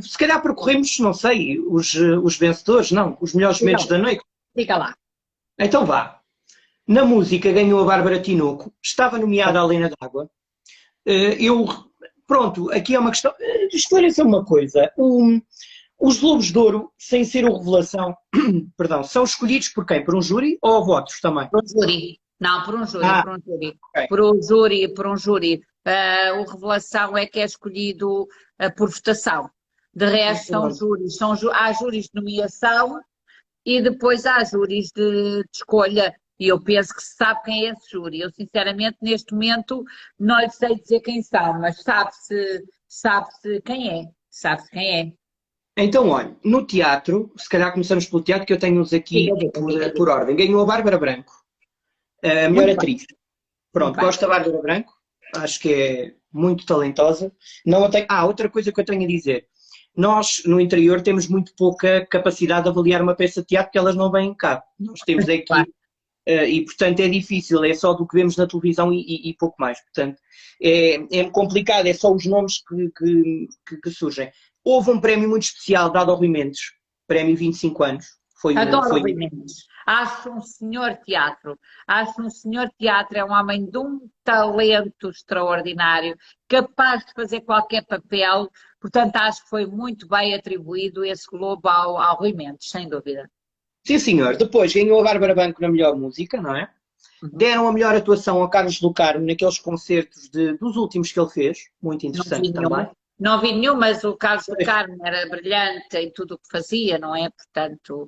se calhar percorremos, não sei, os vencedores, não, os melhores momentos da noite. Diga lá. Então vá. Na música ganhou a Bárbara Tinoco, estava nomeada a Lena d'Água. Pronto, aqui é uma questão, esclareça uma coisa, os Globos de Ouro, sem ser o Revelação, perdão, são escolhidos por quem? Por um júri ou a votos também? Por um júri. Não, por um júri, por um júri. Okay. Por um júri. O Revelação é que é escolhido por votação. De resto, são júris. Há júris de nomeação e depois há júris de escolha. E eu penso que se sabe quem é esse júri. Eu, sinceramente, neste momento, não lhe sei dizer quem são, mas sabe-se quem é. Sabe-se quem é. Então, olha, no teatro, se calhar começamos pelo teatro, que eu tenho-os aqui por ordem. Ganhou a Bárbara Branco, a melhor atriz. Pronto, gosto da Bárbara Branco. Acho que é muito talentosa. Não tenho... outra coisa que eu tenho a dizer. Nós, no interior, temos muito pouca capacidade de avaliar uma peça de teatro, porque elas não vêm cá. Nós temos aqui... e, portanto, é difícil. É só do que vemos na televisão e pouco mais. Portanto, é complicado. É só os nomes que surgem. Houve um prémio muito especial dado ao Rui Mendes. Prémio 25 anos. Adoro Rui Mendes. Acho um senhor teatro. É um homem de um talento extraordinário, capaz de fazer qualquer papel. Portanto, acho que foi muito bem atribuído esse Globo ao Rui Mendes, sem dúvida. Sim, senhor. Depois ganhou a Bárbara Branco na melhor música, não é? Deram a melhor atuação ao Carlos do Carmo naqueles concertos dos últimos que ele fez. Muito interessante também. Não vi nenhum, mas o Carlos do Carmo era brilhante em tudo o que fazia, não é? Portanto...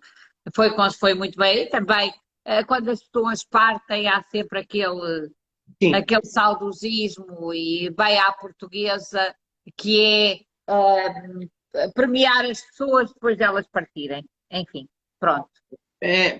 Foi muito bem. E também, quando as pessoas partem, há sempre aquele saudosismo e bem à portuguesa, que é premiar as pessoas depois delas partirem. Enfim, pronto.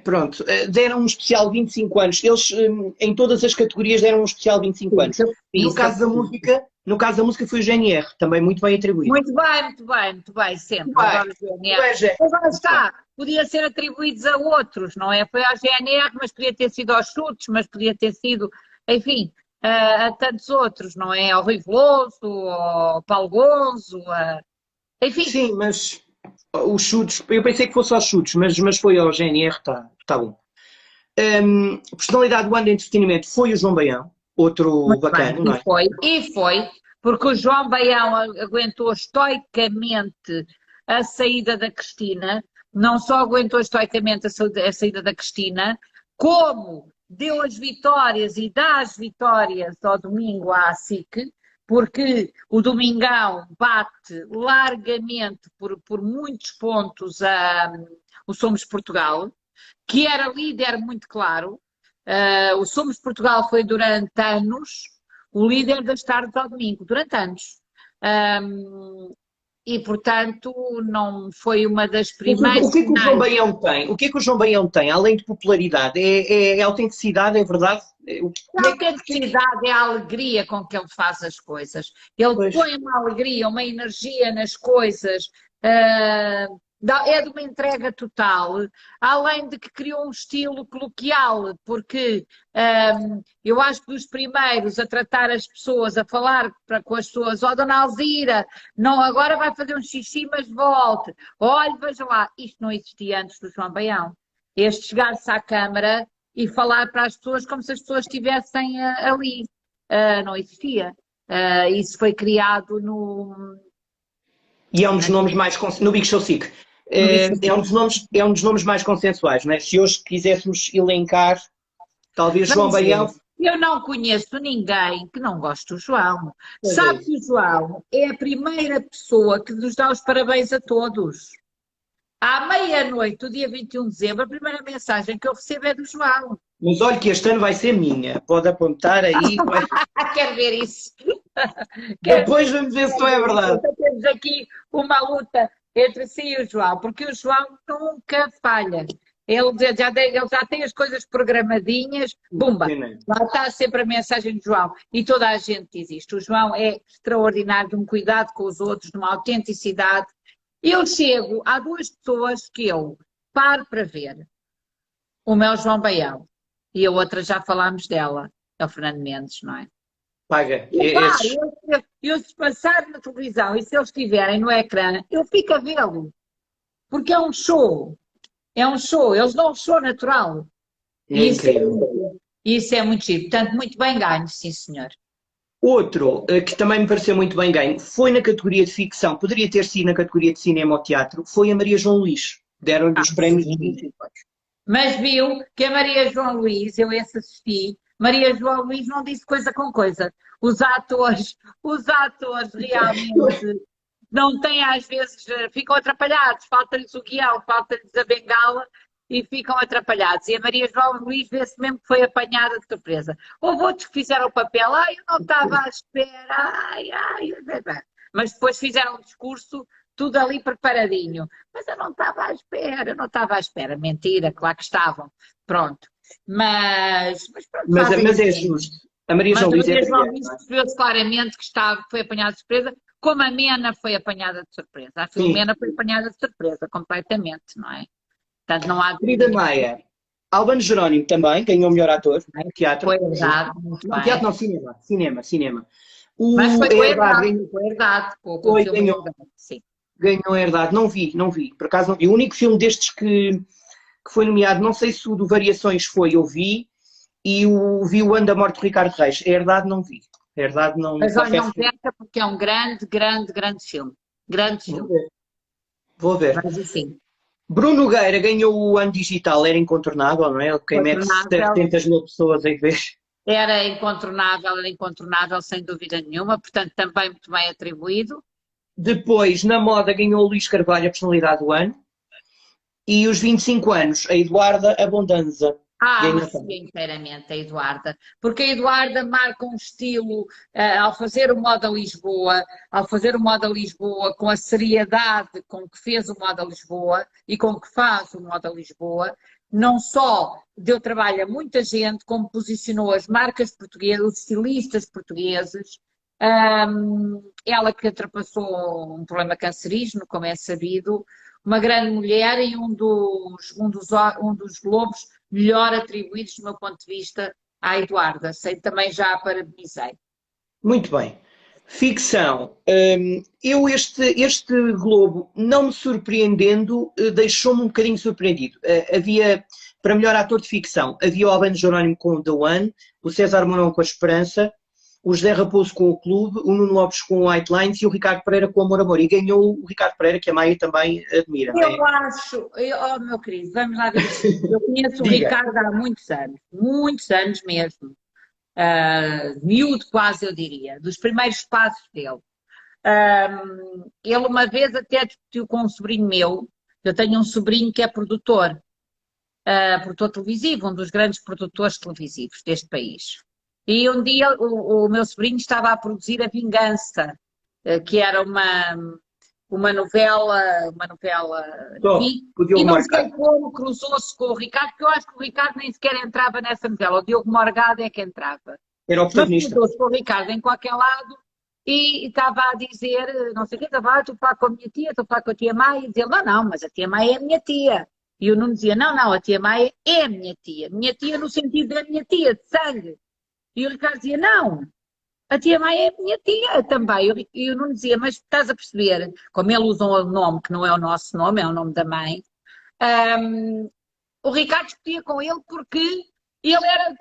Pronto, deram um especial 25 anos. Eles, em todas as categorias, deram um especial 25 anos. No caso da música foi o GNR, também muito bem atribuído. Muito bem, sempre. Agora o GNR. Agora está, podia ser atribuídos a outros, não é? Foi ao GNR, mas podia ter sido aos Chutes, mas podia ter sido, enfim, a tantos outros, não é? Ao Rui Veloso, ao Paulo Gonzo, enfim. Sim, mas os Chutes, eu pensei que fosse aos Chutes, mas foi ao GNR, tá bom. Personalidade do ano de entretenimento foi o João Baião. Outro muito bacana, não é? E foi, porque o João Baião aguentou estoicamente a saída da Cristina, não só aguentou estoicamente a saída da Cristina, como deu as vitórias e dá as vitórias ao domingo à SIC, porque o Domingão bate largamente por muitos pontos o Somos Portugal, que era líder muito claro. O Somos Portugal foi durante anos o líder das tardes ao domingo, durante anos. E, portanto, não foi uma das primeiras... O que é que o João Baião tem? O que é que o João Baião tem, além de popularidade? É autenticidade, é verdade? A autenticidade é a alegria com que ele faz as coisas. Ele põe uma alegria, uma energia nas coisas... É de uma entrega total, além de que criou um estilo coloquial, porque eu acho que dos primeiros a tratar as pessoas, a falar com as pessoas, Dona Alzira, não, agora vai fazer um xixi, mas volte, olhe, veja lá, isto não existia antes do João Baião. Este chegar-se à Câmara e falar para as pessoas como se as pessoas estivessem ali, não existia. Isso foi criado no... E é um dos nomes mais... no Big Show SIC. É um dos nomes mais consensuais, não é? Se hoje quiséssemos elencar, talvez João Baião... Eu não conheço ninguém que não goste do João. Sabe que o João é a primeira pessoa que nos dá os parabéns a todos. À meia-noite, do dia 21 de dezembro, a primeira mensagem que eu recebo é do João. Mas olha que este ano vai ser minha. Pode apontar aí. Quero ver isso. Depois vamos ver se não é verdade. Temos aqui uma luta entre si e o João, porque o João nunca falha. Ele já tem as coisas programadinhas, bumba, lá está sempre a mensagem do João. E toda a gente diz isto. O João é extraordinário, de um cuidado com os outros, de uma autenticidade. Eu chego, há duas pessoas que eu paro para ver. Uma é o João Baião e a outra já falámos dela, é o Fernando Mendes, não é? Paga. Eu se passar na televisão e se eles estiverem no ecrã, eu fico a vê-lo. Porque é um show. É um show. Eles dão um show natural. É incrível. Isso é muito giro. Portanto, muito bem ganho, sim senhor. Outro que também me pareceu muito bem ganho foi na categoria de ficção, poderia ter sido na categoria de cinema ou teatro, foi a Maria João Luís. Deram-lhe os prémios de 25 anos. Mas viu que a Maria João Luís, eu esse assisti, Maria João Luís não disse coisa com coisa. Os atores realmente não têm, às vezes, ficam atrapalhados, falta-lhes o guião, falta-lhes a bengala e ficam atrapalhados. E a Maria João Luís vê-se mesmo que foi apanhada de surpresa. Houve outros que fizeram o papel, eu não estava à espera, mas depois fizeram um discurso tudo ali preparadinho. Mas eu não estava à espera. Mentira, claro que estavam. Pronto. Mas é justo. A Maria João Luís percebeu-se claramente que foi apanhada de surpresa, como a Mena foi apanhada de surpresa. A Filomena foi apanhada de surpresa, completamente, não é? Portanto, não há... Querida Maia, Albano Jerónimo também ganhou o melhor ator no teatro. Foi verdade, muito bem. Teatro não, cinema. Mas foi herdade. Sim. Ganhou a herdade, não vi, por acaso não vi. O único filme destes que foi nomeado, não sei se o do Variações foi, eu vi, e vi o Ano da Morte de Ricardo Reis. A herdade não vi. A herdade não... Mas olha, não perca porque é um grande filme. Grande filme. Vou ver. Mas assim... Bruno Nogueira ganhou o Ano Digital, era incontornável, não é? Quem mete 700 mil pessoas aí vez. Era incontornável, sem dúvida nenhuma, portanto também muito bem atribuído. Depois, na moda, ganhou o Luís Carvalho a personalidade do ano. E os 25 anos, a Eduarda Abondanza. Sim, inteiramente, a Eduarda. Porque a Eduarda marca um estilo, ao fazer o Moda Lisboa, com a seriedade com que fez o Moda Lisboa e com que faz o Moda Lisboa, não só deu trabalho a muita gente, como posicionou as marcas portuguesas, os estilistas portugueses. Ela que ultrapassou um problema cancerígeno, como é sabido, uma grande mulher e um dos globos melhor atribuídos, do meu ponto de vista, à Eduarda. Também já a parabenizei. Muito bem. Ficção. Este globo, não me surpreendendo, deixou-me um bocadinho surpreendido. Havia, para melhor ator de ficção, havia o Albano Jerónimo com o The One, o César Mourão com a Esperança, o José Raposo com o Clube, o Nuno Lopes com o White Lines e o Ricardo Pereira com o Amor Amor. E ganhou o Ricardo Pereira, que a Maia também admira. Eu acho, meu querido, vamos lá ver. Eu conheço o Ricardo há muitos anos mesmo. Miúdo quase, eu diria, dos primeiros passos dele. Ele uma vez até discutiu com um sobrinho meu. Eu tenho um sobrinho que é produtor televisivo, um dos grandes produtores televisivos deste país. E um dia o meu sobrinho estava a produzir A Vingança, que era uma novela e não sei como cruzou-se com o Ricardo, porque eu acho que o Ricardo nem sequer entrava nessa novela, o Diogo Morgado é que entrava. Era o protagonista. Cruzou-se com o Ricardo em qualquer lado e estava a dizer, não sei o que, estou a falar com a minha tia, estou a falar com a tia Maia, e dizia, não, mas a tia Maia é a minha tia. E o Nuno dizia, não, a tia Maia é a minha tia no sentido da minha tia, de sangue. E o Ricardo dizia, não, a tia Maia é a minha tia também. E eu não dizia, mas estás a perceber, como ele usa um nome que não é o nosso nome, é o nome da mãe, o Ricardo discutia com ele porque ele é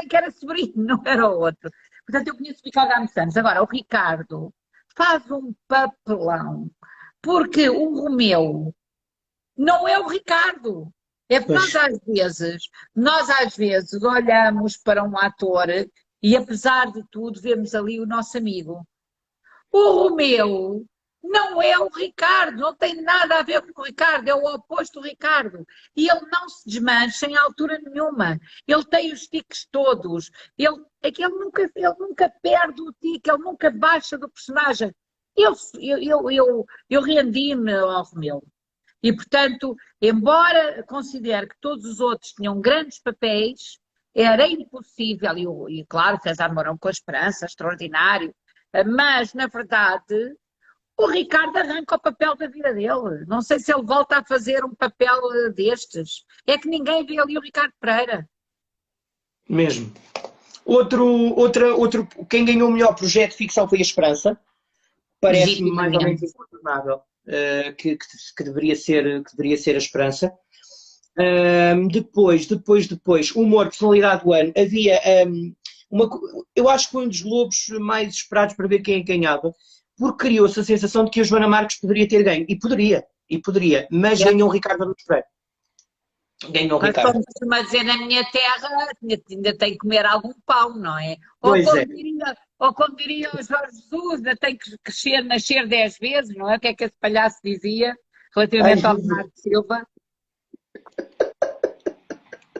que era sobrinho, não era o outro. Portanto, eu conheço o Ricardo há muitos anos. Agora, o Ricardo faz um papelão, porque o Romeu não é o Ricardo. É que nós às vezes olhamos para um ator e apesar de tudo vemos ali o nosso amigo. O Romeu Não é o Ricardo, não tem nada a ver com o Ricardo, é o oposto do Ricardo. E ele não se desmancha em altura nenhuma. Ele tem os tiques todos. É que ele nunca perde o tique, ele nunca baixa do personagem. Eu rendi-me ao Romeu. E, portanto, embora considere que todos os outros tinham grandes papéis, era impossível, e claro, César Mourão com a Esperança, extraordinário, mas, na verdade, o Ricardo arranca o papel da vida dele. Não sei se ele volta a fazer um papel destes. É que ninguém vê ali o Ricardo Pereira. Mesmo. Quem ganhou o melhor projeto de ficção foi a Esperança. Parece-me mais ou menos incontornável que deveria ser a Esperança. Depois, humor, personalidade do ano. Havia eu acho que foi um dos Globos mais esperados para ver quem ganhava, porque criou-se a sensação de que a Joana Marques poderia ter ganho. E poderia, mas ganhou o Ricardo Araújo Pereira. Ganhou o Ricardo. Como costuma dizer na minha terra, ainda tem que comer algum pão, não é? Ou como diria o Jorge Jesus, ainda tem que nascer 10 vezes, não é? O que é que esse palhaço dizia relativamente ao Bernardo Silva?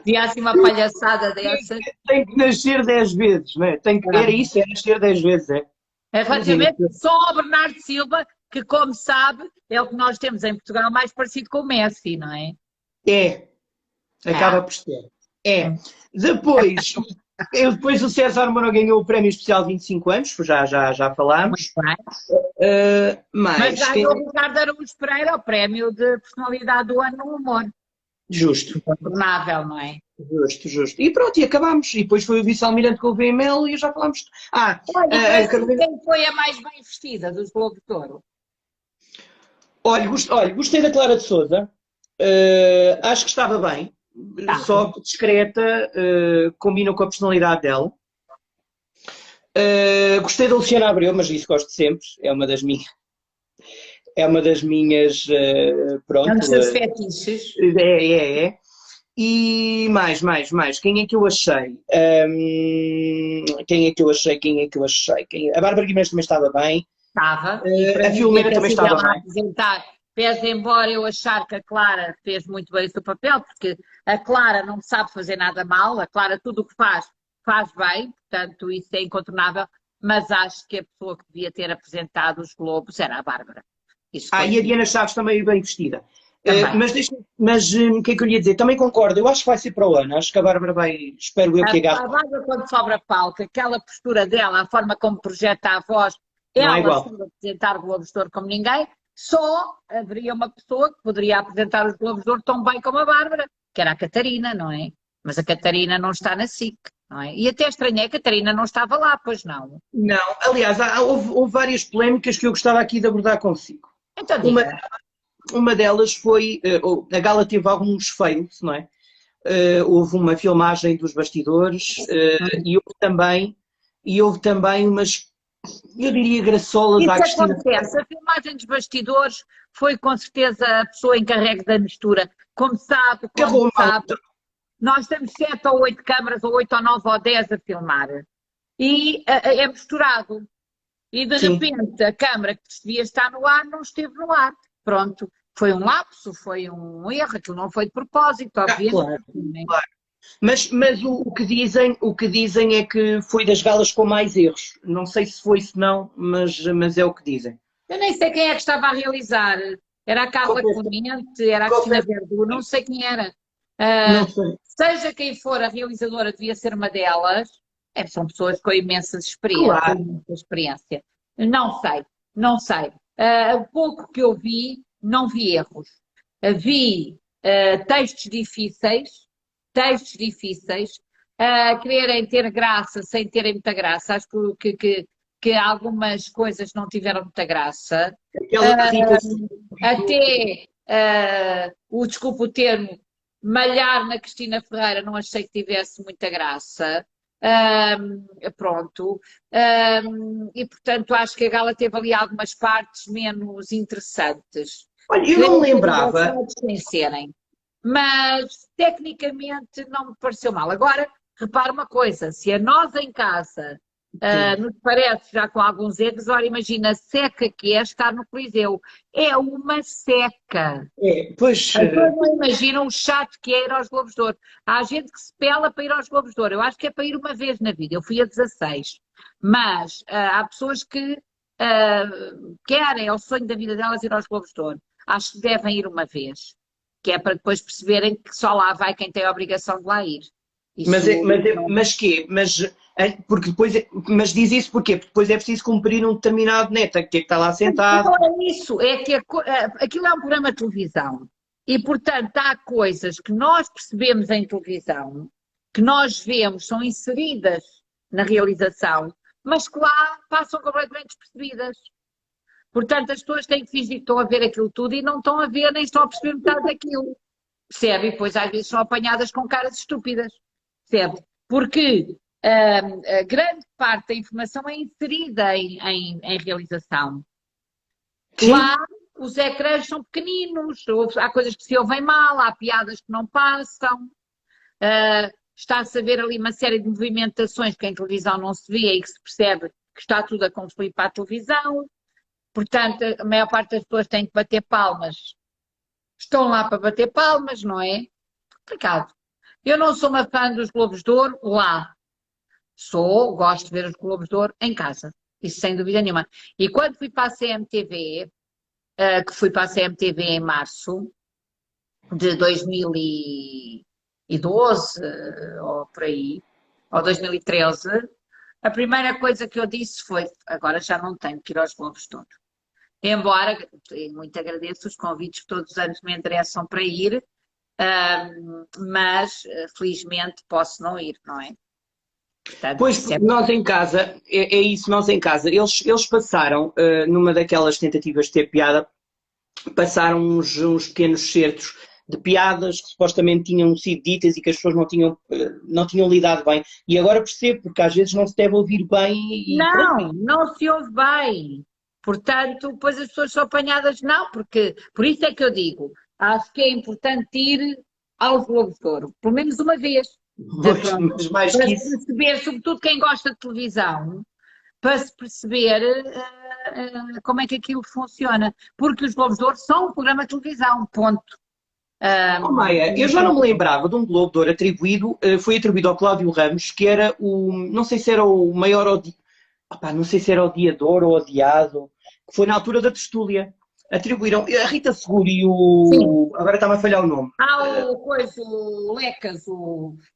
Dizia assim uma palhaçada dessa. Tem que nascer 10 vezes, não é? Era nascer 10 vezes, é. Relativamente só ao Bernardo Silva, que, como sabe, é o que nós temos em Portugal mais parecido com o Messi, não é? Acaba por ser. Depois o César Mourão ganhou o Prémio Especial 25 anos, já falámos. Mas ganhou o Ricardo Araújo Pereira o Prémio de Personalidade do Ano no Humor. Justo. Incontornável, não é? Justo. E pronto, e acabámos. E depois foi o vice-almirante com o VML e já falámos. Quem foi a mais bem vestida dos Globos de Ouro? Olha, gostei da Clara de Sousa. Acho que estava bem. Só discreta, combina com a personalidade dela. Gostei da Luciana Abreu, mas isso gosto sempre. É uma das minhas. Pronto. É um dos seus fetiches. É. E mais. Quem é que eu achei? A Bárbara Guimarães também estava bem. Estava. A Filomena também estava bem. Apresentar. Pese embora eu achar que a Clara fez muito bem o seu papel, porque a Clara não sabe fazer nada mal, a Clara tudo o que faz bem, portanto isso é incontornável, mas acho que a pessoa que devia ter apresentado os Globos era a Bárbara. E a Diana Chaves também bem vestida. Mas o que é que eu lhe ia dizer? Também concordo, eu acho que vai ser para o ano, acho que a Bárbara vai, espero eu que agarre. A Bárbara quando sobra palco, aquela postura dela, a forma como projeta a voz, ela sabe apresentar o Globos de Ouro como ninguém. Só haveria uma pessoa que poderia apresentar os Globos de Ouro tão bem como a Bárbara, que era a Catarina, não é? Mas a Catarina não está na SIC, não é? E até estranhei, a Catarina não estava lá, pois não? Não, aliás, houve várias polémicas que eu gostava aqui de abordar consigo. Então uma delas foi, a gala teve alguns fails, não é? Houve uma filmagem dos bastidores e houve também umas, eu diria, graçolas à Cristina. Isso acontece, a filmagem dos bastidores foi com certeza a pessoa encarregue da mistura. Como sabe, nós temos 7 ou 8 câmaras, ou 8 ou 9 ou 10 a filmar. E é misturado. E de repente a câmara que devia estar no ar não esteve no ar. Pronto. Foi um lapso, foi um erro, aquilo não foi de propósito, obviamente. Claro. Mas o que dizem é que foi das galas com mais erros. Não sei se foi, se não, mas é o que dizem. Eu nem sei quem é que estava a realizar. Era a Carla Clemente, era a Cristina Verdu, não sei quem era. Não sei. Seja quem for a realizadora, devia ser uma delas. São pessoas com imensa experiência. Claro. Não sei. O pouco que eu vi, não vi erros. Vi textos difíceis, quererem ter graça sem terem muita graça. Acho que algumas coisas não tiveram muita graça. Desculpa o termo, malhar na Cristina Ferreira não achei que tivesse muita graça. E portanto acho que a gala teve ali algumas partes menos interessantes. Olha, eu não me lembrava. Mas tecnicamente não me pareceu mal. Agora, repara uma coisa, se a nós em casa Sim. nos parece já com alguns erros. Ora, imagina a seca que é estar no Coliseu. É uma seca. Pois, As pessoas não imaginam o chato que é ir aos Globos de Ouro. Há gente que se pela para ir aos Globos de Ouro. Eu acho que é para ir uma vez na vida. Eu fui a 16. Mas há pessoas que ah, querem, é o sonho da vida delas ir aos Globos de Ouro. Acho que devem ir uma vez. Que é para depois perceberem que só lá vai quem tem a obrigação de lá ir. mas, Isso não. mas quê? Porque depois, mas diz isso porquê? Porque depois é preciso cumprir um determinado neta, que é que está lá sentado. Não é isso, é que aquilo é um programa de televisão e, portanto, há coisas que nós percebemos em televisão, que nós vemos, são inseridas na realização, mas que lá passam completamente despercebidas. Portanto, as pessoas têm que fingir que estão a ver aquilo tudo e não estão a ver, nem estão a perceber metade daquilo. Percebe? E depois às vezes são apanhadas com caras estúpidas. Percebe? Porque a grande parte da informação é inserida em realização. Sim, Lá os ecrãs são pequeninos, há coisas que se ouvem mal, há piadas que não passam, está-se a ver ali uma série de movimentações que em televisão não se vê e que se percebe que está tudo a confluir para a televisão. Portanto, a maior parte das pessoas tem que bater palmas. Estão lá para bater palmas, não é? Complicado. Eu não sou uma fã dos Globos de Ouro lá. Gosto de ver os Globos de Ouro em casa. Isso sem dúvida nenhuma. E quando fui para a CMTV, que fui para a CMTV em março de 2012, ou por aí, ou 2013, a primeira coisa que eu disse foi: agora já não tenho que ir aos Globos de Ouro. Embora muito agradeço os convites que todos os anos me endereçam para ir, mas felizmente posso não ir, não é? Portanto, pois isso é. nós em casa, é isso, nós em casa. Eles passaram, numa daquelas tentativas de ter piada, passaram uns pequenos certos de piadas que supostamente tinham sido ditas e que as pessoas não tinham lidado bem. E agora percebo, porque às vezes não se deve ouvir bem e pronto. Não, não se ouve bem. Portanto, depois as pessoas são apanhadas, não, porque por isso é que eu digo, acho que é importante ir aos Globos de Ouro, pelo menos uma vez. Pois, Pronto, mas mais para que se isso. perceber, sobretudo quem gosta de televisão, para se perceber como é que aquilo funciona. Porque os Globos de Ouro são um programa de televisão, ponto. Oh, Maia, eu já não me lembrava de um Globo de Ouro atribuído, foi atribuído ao Cláudio Ramos, que era não sei se era o maior, não sei se era odiador ou odiado, que foi na altura da tertúlia. Atribuíram a Rita Seguro e Sim. agora está-me a falhar o nome. Há o Lecas,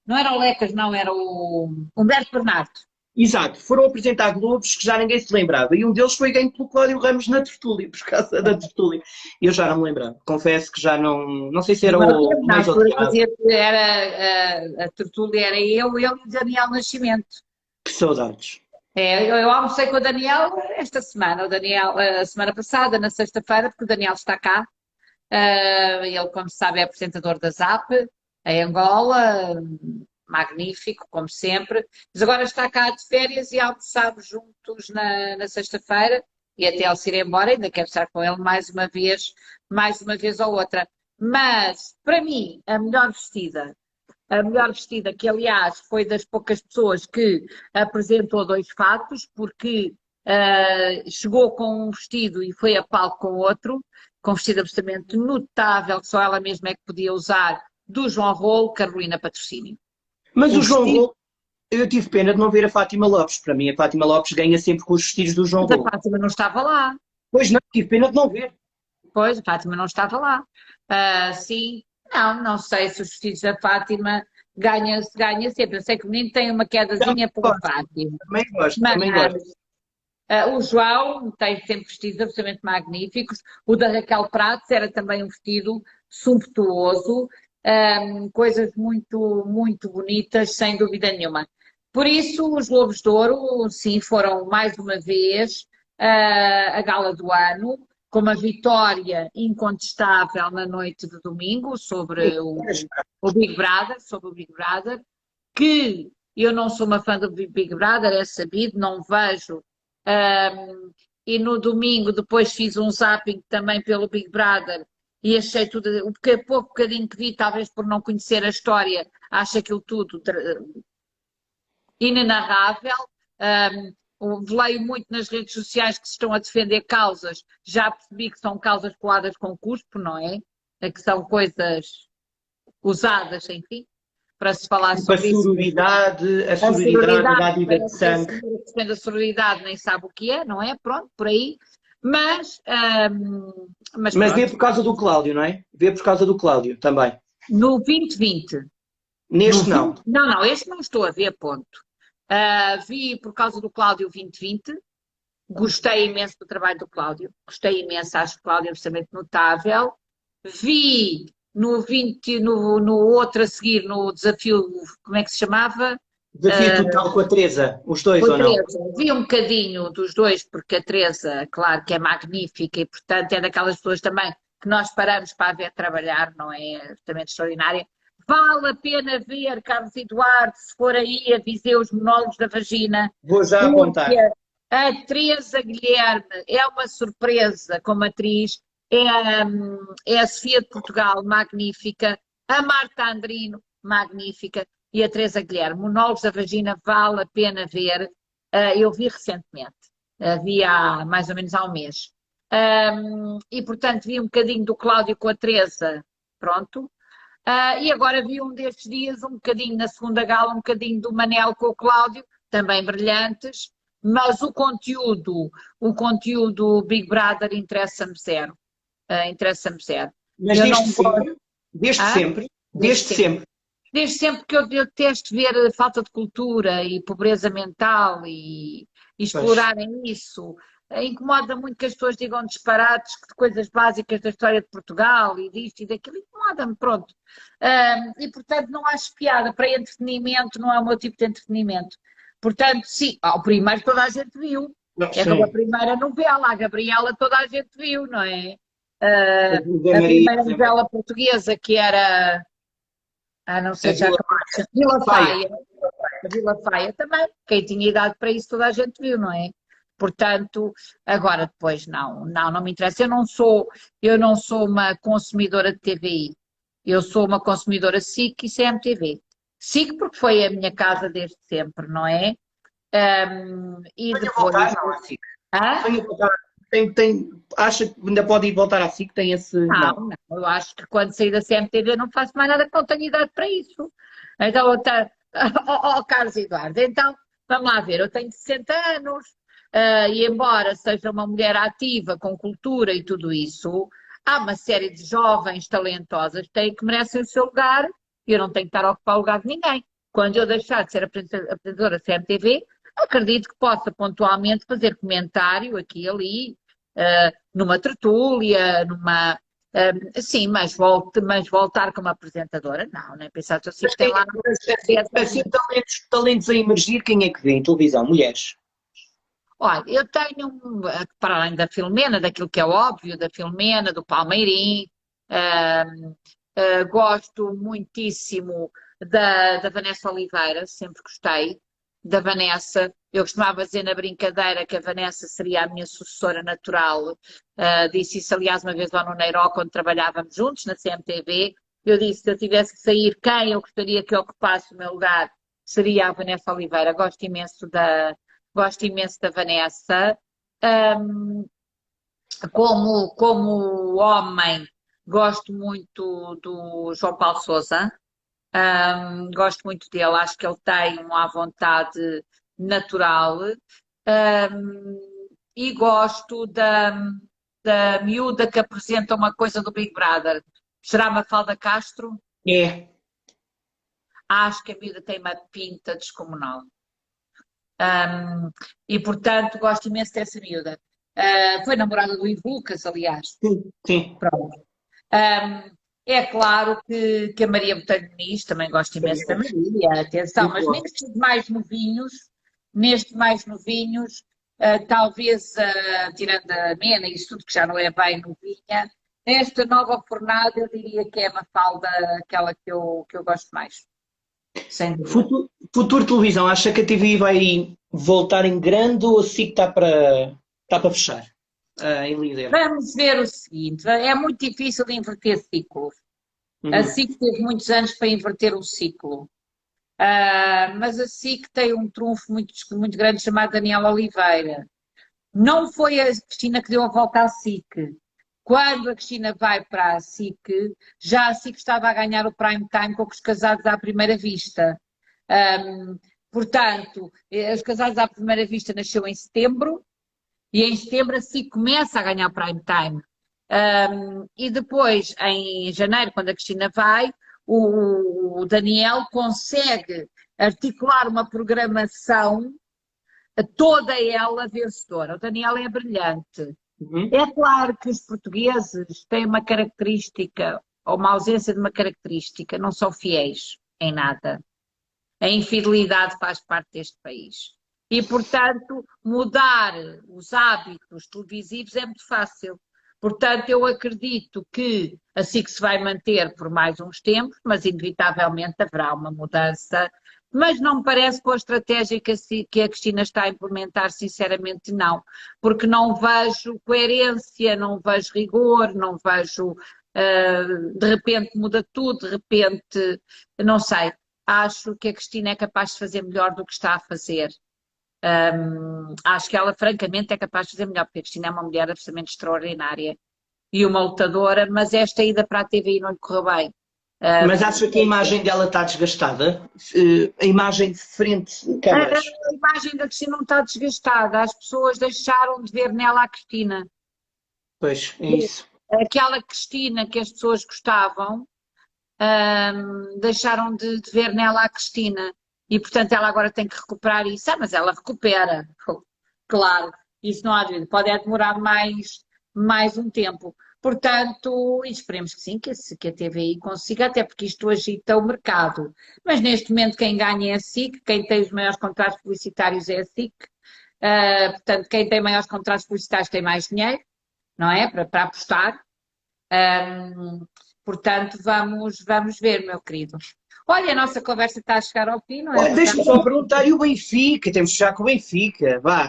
não era o Lecas, não, era o Humberto Bernardo. Exato, foram apresentar Globos que já ninguém se lembrava, e um deles foi ganho pelo Cláudio Ramos na tertúlia, por causa da tertúlia. Eu já não me lembrava, confesso que já não sei se era o Na mais altura odiado. fazia, a tertúlia era eu e o Daniel Nascimento. Que saudades. Eu almocei com o Daniel esta semana, o Daniel, a semana passada, na sexta-feira, porque o Daniel está cá. Ele, como se sabe, é apresentador da ZAP, em Angola, magnífico, como sempre. Mas agora está cá de férias e almoçámos juntos na sexta-feira e até ele se ir embora, ainda quero estar com ele mais uma vez ou outra. Mas, para mim, a melhor vestida, que aliás foi das poucas pessoas que apresentou dois fatos, porque chegou com um vestido e foi a palco com outro, com um vestido absolutamente notável, que só ela mesma é que podia usar, do João Rolo, Carolina Patrocínio. Mas O o João vestido Rolo, eu tive pena de não ver a Fátima Lopes. Para mim, a Fátima Lopes ganha sempre com os vestidos do João da Rolo. Fátima não estava lá. Pois não, tive pena de não ver. Pois, a Fátima não estava lá. Sim, não sei se os vestidos da Fátima ganha sempre. Eu sei que o menino tem uma Não, quedazinha pela gosto, Fátima. também gosto, também Mas gosto. o João tem sempre vestidos absolutamente magníficos. O da Raquel Prates era também um vestido sumptuoso, coisas muito, muito bonitas, sem dúvida nenhuma. Por isso, os Globos de Ouro, sim, foram mais uma vez a gala do ano, com uma vitória incontestável na noite de domingo sobre o Big Brother, que eu não sou uma fã do Big Brother, é sabido, não vejo. E no domingo depois fiz um zapping também pelo Big Brother e achei tudo, o pouco bocadinho que vi, talvez por não conhecer a história, acho aquilo tudo inenarrável. Leio muito nas redes sociais que se estão a defender causas, já percebi que são causas coladas com cuspo, não é? Que são coisas usadas, enfim, para se falar Tipo sobre isso. a A sororidade, a sororidade, dádiva de parece que a sangue. senhora que defende a sororidade nem sabe o que é, não é? Pronto, por aí. Mas Mas vê pronto, por causa do Cláudio, não é? Vê por causa do Cláudio também. no 2020, Neste não. não, este não estou a ver, ponto. Vi por causa do Cláudio 2020, gostei imenso do trabalho do Cláudio, gostei imenso, acho que o Cláudio é absolutamente notável. Vi no 20, no outro a seguir, no desafio, como é que se chamava? Desafio total com a Teresa, os dois Com a ou não? Teresa. Vi um bocadinho dos dois, porque a Teresa, claro que é magnífica e, portanto, é daquelas pessoas também que nós paramos para a ver trabalhar, não é? Absolutamente extraordinária. Vale a pena ver, Carlos Eduardo, se for aí a Viseu, os monólogos da vagina, Vou já porque apontar. a Teresa Guilherme é uma surpresa como atriz, é a Sofia de Portugal, magnífica, a Marta Andrino, magnífica, e a Teresa Guilherme. Monólogos da Vagina vale a pena ver. Eu vi recentemente, vi há mais ou menos há um mês. E portanto vi um bocadinho do Cláudio com a Teresa, pronto. E agora vi um destes dias, um bocadinho na segunda gala, um bocadinho do Manel com o Cláudio, também brilhantes, mas o conteúdo Big Brother interessa-me zero. Interessa-me zero. Mas Eu desde não gosto. sempre, desde Ah? sempre, Desde desde sempre. sempre. Desde sempre que eu detesto ver falta de cultura e pobreza mental e Pois. explorarem isso. Incomoda muito que as pessoas digam disparates de coisas básicas da história de Portugal e disto e daquilo. Incomoda-me, pronto. E, portanto, não acho piada. Para entretenimento, não é o meu tipo de entretenimento. Portanto, sim, o primeiro toda a gente viu. Não, É como a sim. primeira novela, a Gabriela toda a gente viu, não é? Ah, José a Maria, primeira novela portuguesa que era não a sei já Vila como é que se chama. Vila Faia. Faia. A Vila Faia também. Quem tinha idade para isso toda a gente viu, não é? Portanto, agora depois não me interessa. Eu não sou uma consumidora de TVI. Eu sou uma consumidora SIC e CMTV. SIC porque foi a minha casa desde sempre, não é? E Venha depois. voltar, não, à SIC. Hã? Venha voltar. Acha que ainda pode ir voltar à SIC? Tem esse. Não, Não. não. Eu acho que quando sair da CMTV não faço mais nada que não tenho idade para isso. Então, Carlos Eduardo, então, vamos lá ver, eu tenho 60 anos, e embora seja uma mulher ativa, com cultura e tudo isso, há uma série de jovens talentosas que merecem o seu lugar e eu não tenho que estar a ocupar o lugar de ninguém. Quando eu deixar de ser apresentadora da CMTV, acredito que possa pontualmente fazer comentário aqui e ali, numa tertúlia, sim, mas voltar como apresentadora, não, nem pensar que eu sei que tem lá. Assim, talentos a emergir, quem é que vê em televisão? Mulheres. Olha, eu tenho, para além da Filomena, daquilo que é óbvio, da Filomena, do Palmeirim, gosto muitíssimo da Vanessa Oliveira, sempre gostei da Vanessa. Eu costumava dizer na brincadeira que a Vanessa seria a minha sucessora natural. Disse isso, aliás, uma vez lá no Neiró, quando trabalhávamos juntos na CMTV. Eu disse que se eu tivesse que sair, quem eu gostaria que ocupasse o meu lugar seria a Vanessa Oliveira. Gosto imenso da Vanessa. Um, como homem, gosto muito do João Paulo Sousa. Gosto muito dele, acho que ele tem uma vontade natural. E gosto da miúda que apresenta uma coisa do Big Brother. Será Mafalda Castro? É. Acho que a miúda tem uma pinta descomunal. E portanto gosto imenso dessa miúda. Foi namorada do Ivo Lucas, aliás. Sim, sim. Pronto. É claro que a Maria Botelho Muniz, também gosto imenso da Maria, atenção, mas nestes mais novinhos, talvez, tirando a Mena e isso tudo, que já não é bem novinha, nesta nova fornada eu diria que é a Mafalda aquela que eu gosto mais, sem dúvida. Futuro televisão, acha que a TVI vai voltar em grande ou a SIC está para fechar? Em líder. Vamos ver o seguinte, é muito difícil de inverter ciclos. A SIC teve muitos anos para inverter um ciclo. Mas a SIC tem um trunfo muito grande chamado Daniela Oliveira. Não foi a Cristina que deu a volta à SIC. Quando a Cristina vai para a SIC, já a SIC estava a ganhar o prime time com os Casados à Primeira Vista. Portanto, os Casados à Primeira Vista nasceu em setembro e em setembro a SIC começa a ganhar prime time. E depois, em janeiro, quando a Cristina vai, o Daniel consegue articular uma programação toda ela vencedora. O Daniel é brilhante. Uhum. É claro que os portugueses têm uma característica, ou uma ausência de uma característica, não são fiéis em nada. A infidelidade faz parte deste país. E, portanto, mudar os hábitos televisivos é muito fácil. Portanto, eu acredito que a SIC se vai manter por mais uns tempos, mas inevitavelmente haverá uma mudança. Mas não me parece com a estratégia que a Cristina está a implementar, sinceramente não. Porque não vejo coerência, não vejo rigor, não vejo, de repente muda tudo, de repente, não sei. Acho que a Cristina é capaz de fazer melhor do que está a fazer. Acho que ela, francamente, é capaz de fazer melhor, porque a Cristina é uma mulher absolutamente extraordinária e uma lutadora, mas esta ida para a TVI não lhe correu bem. Mas acha que a imagem dela está desgastada? A imagem de frente de câmaras? A imagem da Cristina não está desgastada, as pessoas deixaram de ver nela a Cristina. Pois, é isso. Aquela Cristina que as pessoas gostavam, deixaram de ver nela a Cristina. E, portanto, ela agora tem que recuperar isso. Mas ela recupera, claro. Isso não há dúvida. Pode demorar mais um tempo. Portanto, esperemos que sim, que a TVI consiga, até porque isto agita o mercado. Mas, neste momento, quem ganha é a SIC. Quem tem os maiores contratos publicitários é a SIC. Portanto, quem tem maiores contratos publicitários tem mais dinheiro, não é? Para apostar. Portanto, vamos ver, meu querido. Olha, a nossa conversa está a chegar ao fim, não é? Olha, deixa-me só perguntar, e o Benfica? Temos que fechar com o Benfica, vá.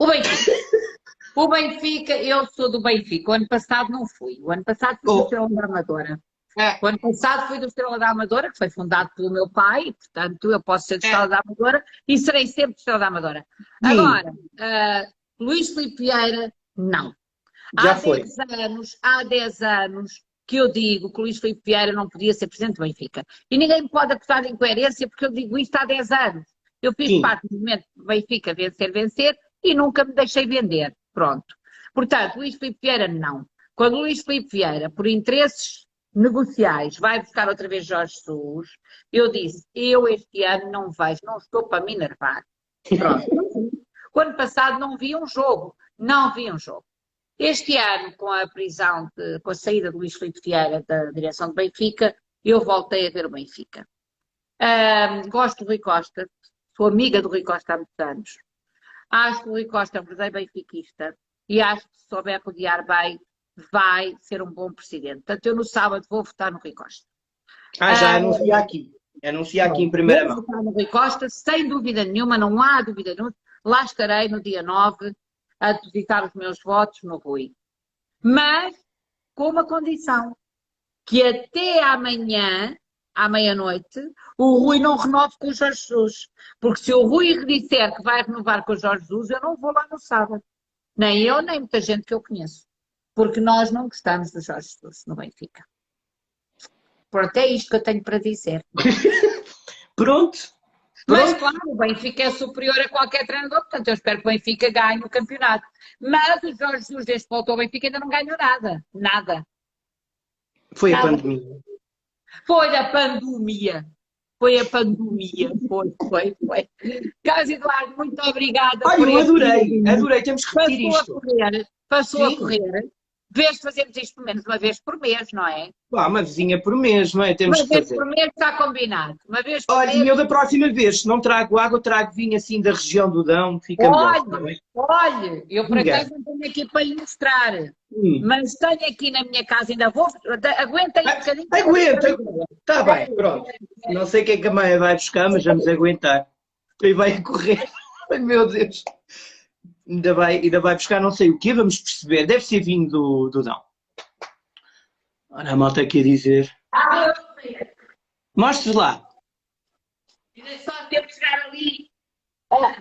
O Benfica, eu sou do Benfica. O ano passado não fui. O ano passado fui do Estrela da Amadora. O ano passado fui do Estrela da Amadora, que foi fundado pelo meu pai, portanto eu posso ser do Estrela da Amadora e serei sempre do Estrela da Amadora. Agora, Luís Filipe Vieira, não. Já foi. Há 10 anos que eu digo que o Luís Filipe Vieira não podia ser presidente do Benfica. E ninguém me pode acusar de incoerência porque eu digo isto há 10 anos. Eu fiz parte do movimento do Benfica vencer e nunca me deixei vender. Pronto. Portanto, Luís Filipe Vieira não. Quando o Luís Filipe Vieira, por interesses negociais, vai buscar outra vez Jorge Jesus, eu disse, eu este ano não vejo, não estou para me enervar. Pronto. O ano passado não vi um jogo. Este ano, com a prisão, com a saída de Luís Filipe Vieira da direção do Benfica, eu voltei a ver o Benfica. Gosto do Rui Costa, sou amiga do Rui Costa há muitos anos. Acho que o Rui Costa é um verdadeiro benfiquista e acho que se souber rodear bem, vai ser um bom presidente. Portanto, eu no sábado vou votar no Rui Costa. Já anuncia aqui. Anuncia aqui em primeira mão. Vou votar no Rui Costa, sem dúvida nenhuma, não há dúvida nenhuma. Lá estarei no dia 9 a depositar os meus votos no Rui. Mas com uma condição, que até amanhã, à meia-noite, o Rui não renove com o Jorge Jesus. Porque se o Rui disser que vai renovar com o Jorge Jesus, eu não vou lá no sábado. Nem eu, nem muita gente que eu conheço. Porque nós não gostamos do Jorge Jesus no Benfica. Pronto, é isto que eu tenho para dizer. Pronto. Mas, claro, o Benfica é superior a qualquer treinador, portanto, eu espero que o Benfica ganhe o campeonato. Mas o Jorge Jesus, desde que voltou ao Benfica, ainda não ganhou nada. Nada. Foi a pandemia. Foi a pandemia. Foi. Carlos Eduardo, muito obrigada. Olha, eu adorei, temos que repetir isto. Passou a correr. Vês, fazemos isto pelo menos uma vez por mês, não é? Uma vizinha por mês, não é? Temos que fazer. Uma vez por mês está combinado. Uma vez por Olha, mês... e eu da próxima vez, se não trago água, trago vinho assim da região do Dão, fica melhor. Olha, eu por acaso não tenho aqui para lhe mostrar, mas tenho aqui na minha casa, ainda vou... Aguenta aí um bocadinho. Aguenta, está bem, pronto. Não sei o que é que a mãe vai buscar, mas vamos aguentar. E vai correr. Ai, meu Deus. Ainda vai buscar não sei o quê, vamos perceber. Deve ser vinho do Dão. Ora, a malta aqui a dizer. Mostre lá. Ainda só temos que chegar ali.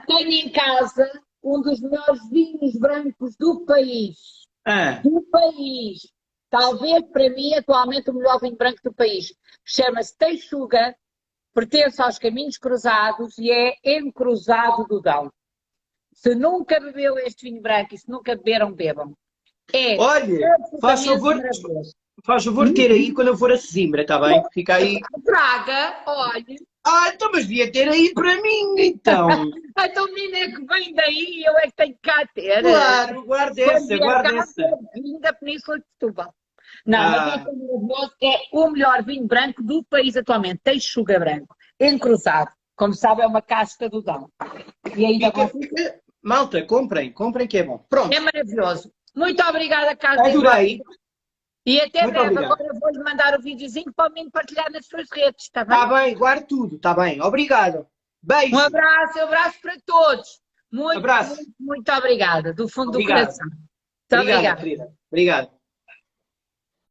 Tenho em casa um dos melhores vinhos brancos do país. Ah, Do país. Talvez para mim, atualmente, o melhor vinho branco do país. Chama-se Teixuga, pertence aos Caminhos Cruzados e é encruzado do Dão. Se nunca bebeu este vinho branco e se nunca beberam, bebam. É olha, faz favor, absolutamente maravilhoso. faz favor de ter aí quando eu for a Sesimbra, está bem? Fica aí. Traga, olhe. Ah, então, mas devia ter aí para mim, então. Então, menina é que vem daí, eu é que tenho que cá ter. Claro, guarda essa, guarda essa. Vinho da Península de Setúbal. Não, Ah. mas este é maravilhoso, é o melhor vinho branco do país atualmente. Teixuga branco, encruzado. Como sabe, é uma casca do Dão. E ainda Malta, comprem que é bom. Pronto, é maravilhoso. Muito obrigada, Carlos. adorei. E até Muito breve. obrigado. Agora vou-lhe mandar o videozinho para o menino partilhar nas suas redes, está bem? Está bem, guarde tudo, está bem. Obrigado. Beijo. Um abraço para todos. Muito, Abraço. muito, muito obrigada, do fundo Obrigado. do coração. Muito Obrigado, obrigada. querida. Obrigado.